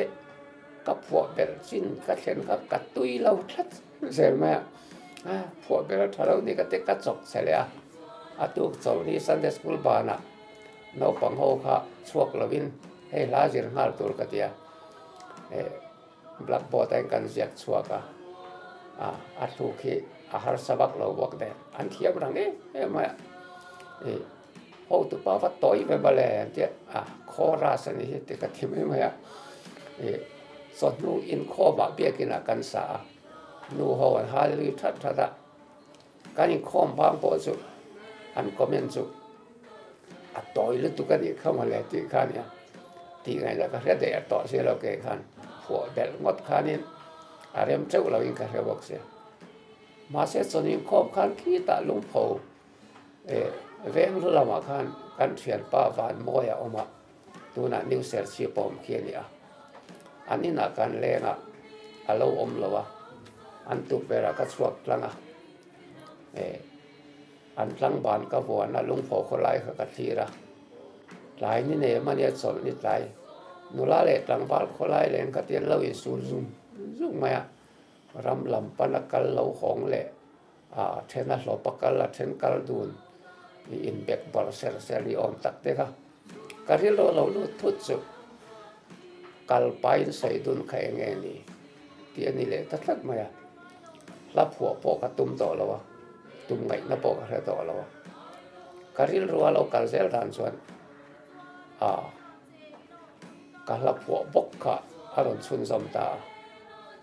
[SPEAKER 1] กับผัวเบลจินก็เช่นกับกัดตุยเราทัดเสร็จไหมผัวเบลถ้าเรานี่ก็เตะกัดจกเสร็จแล้วตุกสาวนี่ซันเดย์สคูลบานะน้องปังโฮค่ะชวกลวินให้ลาจิรหัลตัวกติยาบลักบอแต่งกันเสียชวกตุกที่อาหารสบักเราบอกได้อันเทียบรังมาโอ้ตุป้าวัดต่อยไปบาเลยเจ้าขอราสนี่ที่กติไม่มาสอนนูอินข้อบาเบียกินกันสานูหัวหาลือทัดการอินข้อมบางปอสุอันคอมเมนต์สุต่อยลึกตุกันอีกเข้ามาเลยที่ข้าเนี่ยที่ไงแล้วก็เรียกเดี๋ยวต่อเสียเราเกี่ยขันผัวเด็กงดข้านี่อารมณ์เจ้าเราอินกันเรียกบอกเสียมาเสร็จส่วนนี้ข้อมขันขี้ตาลุงเผาเว้นรู้ละมาขันกันเขียนป้าวันมอยออกมาตัวนั้นนิวเซอร์ชีปอมเขียนเนี่ยอันนี้นักการเล่นเราอมละวะอันตุกเวลาก็สวกลังอันลังบานก็บัวนะลุงพ่อคนไล่เขากทีระหลายนี่เนี่ยมันเนี่ยสอนนิดหลายนุลาเล็ดลังบานคนไล่เล่นก็เตียนเล่าอีซูซุ่มมารำลำปนักกัลเล่าของเละเทนนัสโลปกัลละเทนกัลดูนอินเบกบอลเซอร์เซรีออนตักเด็กการที่เราลุทุสุกัลไปใส่ดุนใครเงี้ยนี่เตียนี่เลยทัดมารับหัวโปกตุ้มต่อแล้ววะตุ้มไงนับโปกอะไรต่อแล้ววะการที่เรากัลเซลทันส่วนการรับหัวบกกะอารมณ์ชุนสมตา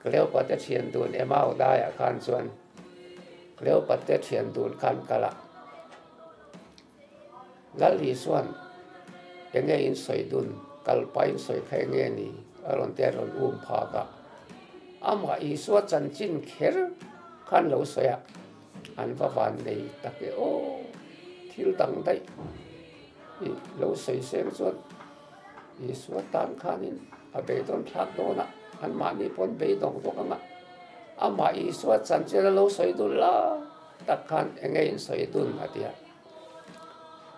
[SPEAKER 1] เลี้ยวปัตเตเชียนดูนมาเอาได้อาคารส่วนเลี้ยวปัตเตเชียนดูนคันกะละลัลลีส่วนยังไงอินสวยดุนกัลไปอินสวยใครเงี้ยนี่อารมณ์เตอรอนพากะ ama isua chan chin kher khan lo soya an va van nei take o thil dang dai i lo soi seng chuan isua tan khanin a be don thak dona an ma ni pon be dong to kanga ama isua chan chen lo soi dun la tak khan engein soi dun atia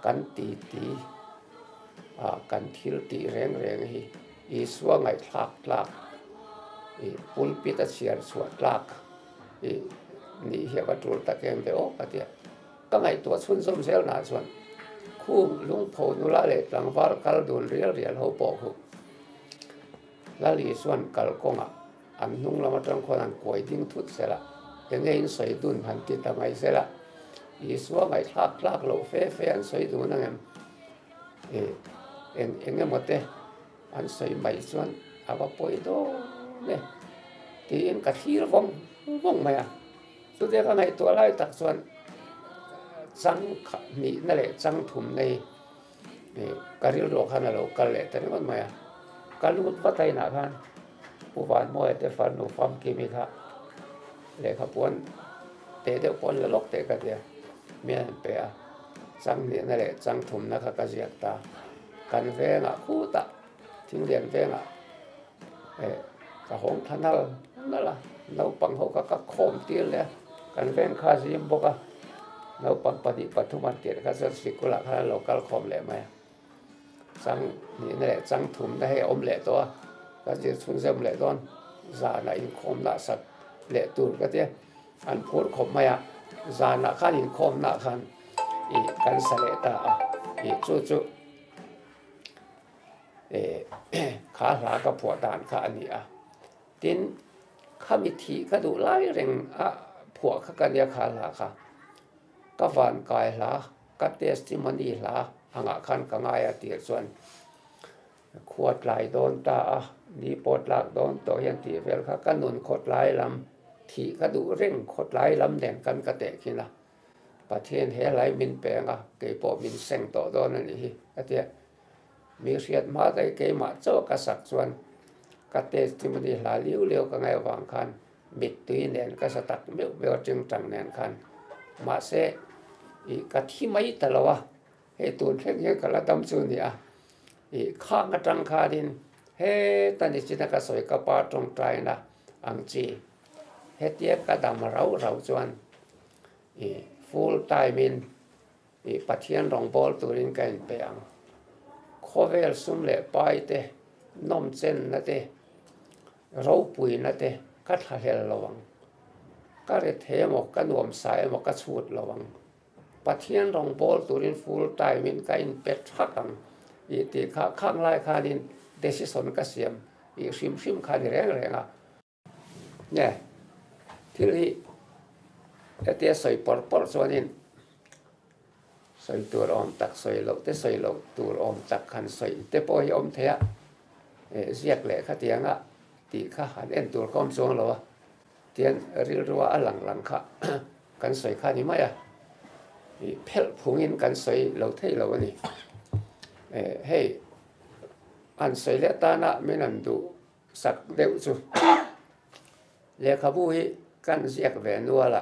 [SPEAKER 1] kan ti kan thil ti reng hi isua ngai thak i pulpit a chiar suat lak i ni hi ka tur ta kem be o atia ka ngai to chun som sel na chuan khum lung pho nu la le tlang var kal dun rial ho po khu la li suan kal konga an nung lama tang khon an koi ding thut sela engein soi dun han ti ta ngai sela isua ngai thak lo fe an soi dun angem engemote an soi mai chuan ava poi do ne tin ka thir vong maya chu te ka ngai to lai tak chuan chang ni na le chang thum nei karil ro khana lo kal le tan man maya kalut patai na khan puwan mo te fan no fam ki mi kha le kha pon te de pon le lok te ka dia mian pe a chang ni na le chang thum na kha ka ziak ta kan ve nga khu ta thing lian ve nga ka hong thanal nala no pang ho ka khom tir le kan ven kha zim boka no pang padi pathuman tir ka sa sikula kha local khom le mai sang ni ne chang thum na he om le to ka ji chun zem le don za na in khom na sat le tur ka te an phur khom maya za na khan in khom na khan i kan sa le ta i chu khá lá ka phua dan kha ani tin khami thi ka du lai reng phua kha ka nia kha la kha ka van kai la ka testimony la anga khan ka ngai a ti chuan khuat lai don ta ni pot lak don to hian ti vel kha ka nun khot lai lam thi ka du reng khot lai lam den kan ka te khina pathian he lai min pe nga ke po min seng to don ani hi atia mi riat ma dai ke ma cho ka sak chuan ka testimony la liu ka ngai wang khan mit tui nen ka sa tak meu ching tang nen khan ma se i ka thi mai talawa he tun thleng he kala dam chu ni i kha nga tang kha din he tani china ka soi ka pa tong trai na ang chi he tia ka dam rau chuan i full time in i pathian rong bol turin kain pe ang khovel sum le pai te nom chen na te ro pui na te ka tha hel lawang ka re the mo ka nuam sai mo ka chut lawang pathian rong bol turin full time in ka in pet thakang i ti kha khang lai kha din decision ka siam i sim kha ni reng ne thili ate soi por chuanin soi tur om tak soi lo tur om tak khan soi te po hi om thea ziak le kha tianga ti kha han en tur kom chuang lo tian ril ruwa alang kha kan soi kha ni maya i phel phungin kan soi lo thei lo ani hey an soi le ta na menan du sak deu chu le khabu hi kan ziak ve nuala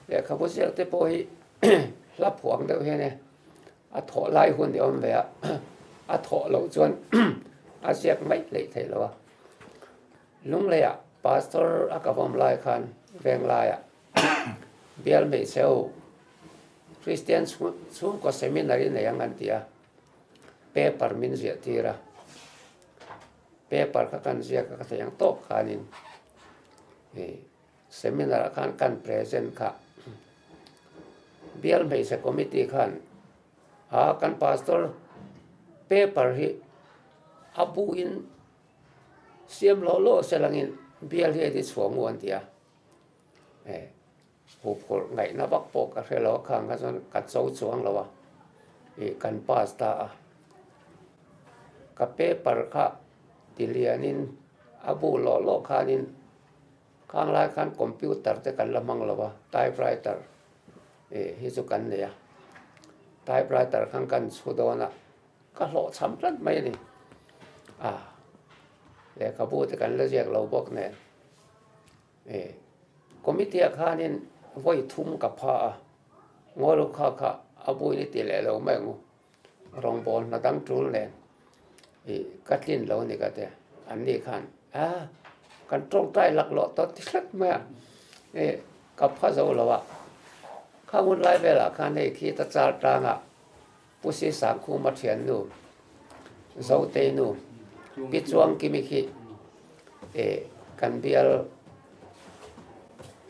[SPEAKER 1] le khabu ziak te po hi la phuang deuh he ne a tho lai hun ni om ve a tho lo chuan a ziak mai le thei lo lung le pastor a ka vom lai khan veng lai bial me cheu Christian chung ko seminary ne yang an tia paper min zia tira paper ka kan zia ka yang top khanin seminar kan present kha bial me se committee khan kan pastor paper hi abu in siam lo selangin bial hi di chuang an tia hu phol ngai na bak po ka helo khang ka chon ka chou chuang lo kan pas ta ka paper kha tilianin abu lo khanin khang lai khan computer te kan lamang lo typewriter hi chu kan ne typewriter khang kan chudona ka lo cham tlat mai ni le ขบูตกันแล้วเรียกเราบอกเนี่ยก็มิเตียข้านี่ไว้ทุ่มกับผ้างอลูกข้าอาบุยนี่ตีเลยเราไม่งูรองบอลนาดังจุลเลยกัดลินเรานี่ก็เถอะอันนี้ขันกันตรงใจหลักหลอดตอนที่ลักมากับพระเจ้าเราว่าข้ามุนไล่เวลาขันให้ขี้ตาจาตางผู้สื่อสารคู่มาเทียนนู่เจ้าเตนู่ปิดจวงกิมิขี้กันเบียล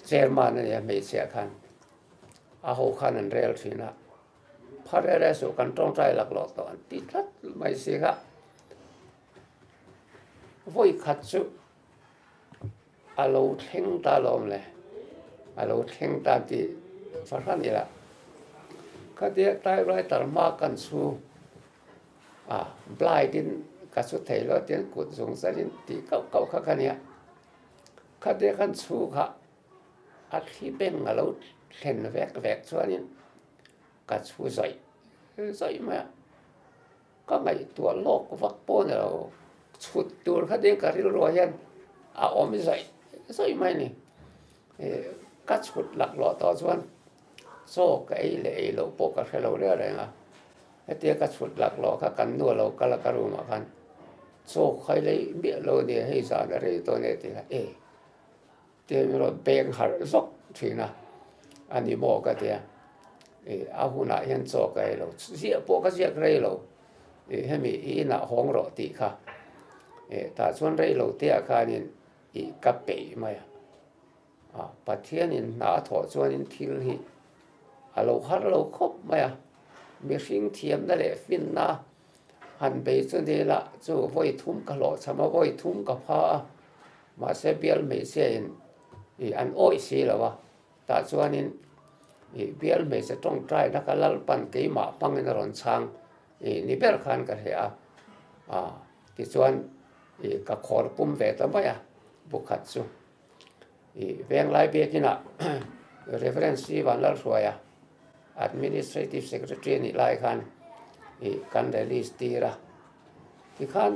[SPEAKER 1] เจอร์มันเนี่ยไม่เสียขันอาหูขันนั่นเรียลทีนะพระเรศกันตรงใจหลักหลอดตอนที่ลักไม่เสียวุ้ยขัดสุอาลูเท่งตาลมเลยอาลูเท่งตาที่ฝรั่งนี่ละก็เดี๋ยวตายไรตามากันสู้ปลายดินกัสุเทลดินกุดสงสารที่เก่าข้ากันเนี่ยก็เดี๋ยวกันสู้ค่ะอาทิตย์เป็นอาลูเห็นแวกส่วนนี้กัสู้ใส่มาก็ไงตัวโลกวักโป้เนี่ยชุดตัวเขาเด็กก็ริ้วรอยยันอไม่ใส่ไหมนี่กัดชุดหลักหล่อต่อส่วนโซ่กับไอ้เราปกกับเราเรื่องอะไรนะไอ้เตี้ยกัดชุดหลักหล่อเขากันนัวเราก็ละกันรู้มาพันโซ่ใครเลยเบี้ยเราเนี่ยให้สารอะไรตัวเนี่ยที่ละเตี้ยเราเบ่งหัดซอกทีนะอันนี้บอกกันเตี้ยอาหุน่ะยันโซ่กับเราเสียปกก็เสียใครเราให้มีอีน่ะห้องรอตีค่ะแต่ส่วนไรเราเตี้ยค่ะนี่อีกับเป๋ไหมประเทศนี้หนาถอดส่วนนี้ทิ้งหิเราฮัดเราครบไหมมีสิ่งเทียมนั่นแหละฟินนะหันไปส่วนนี้ละจู่ไว้ทุ่มกระโหลกสมัยไว้ทุ่มกับผ้ามาเสียเบี้ยไม่เสียอันโอ้ยสิแล้ววะแต่ส่วนนี้เบี้ยไม่เสียต้องใจนักลัลปันกี่มาปังในรอนช้างนี่เบี้ยขันกันเหรอที่ส่วนกับขอปุ่มเวทไหมบุคคลสุเวียงไล่เบียกินะ reference วันละส่วน administrative secretary นี่ไล่ขันกันได้ลิสต์ตีระที่ขัน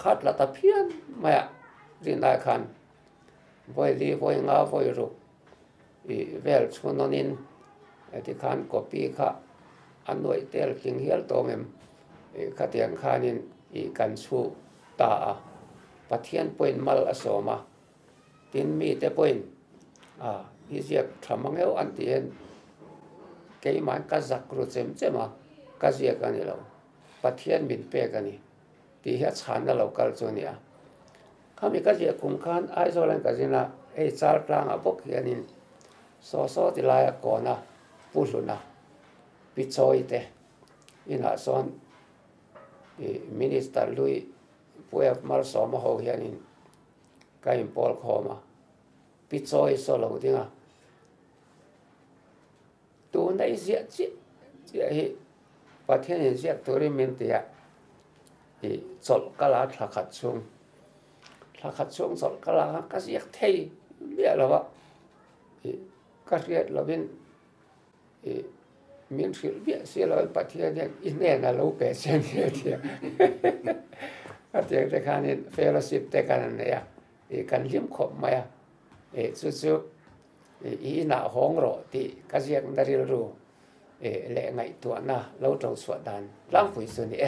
[SPEAKER 1] ขัดละตะเพียนไหมรินไล่ขันวัยลีวัยงาวัยรุเวลชุนนินที่ขันก็ปีค่ะอันหน่วยเตลกิงเฮียลตรงเอ็มขัดยังขันนี่กันสู้ตาปัทยันpoint mal asoma tin mi te point hi ziak thamangeu an tien kei man ka zakru chema ka ziak ani lo pathian min pe kani ti ha chan na local chonia khami ka ziak kum khan ai zolan ka jina ei char tlang a bok hianin so ti la ko na puluna pi choi te ina son minister lui puya mal soma ho hianin kain pol khoma pichoi so lo dinga tu nei zia chi hi pathian zia tori min tia chol kala thakhat chung chol kala ka zia thei bia lawa ka riat lovin min thil bia sia lo pathian in ne na lo pe chen diaเด็กๆนี่เฟลชิพเด็กกันเนี่ยกันเลี้ยมขบมาสุดอีน่าห้องรอที่ก็เรียกได้รู้เละไงตัวน่ะเราต้องสวดดันล้างฝุ่นส่วนนี้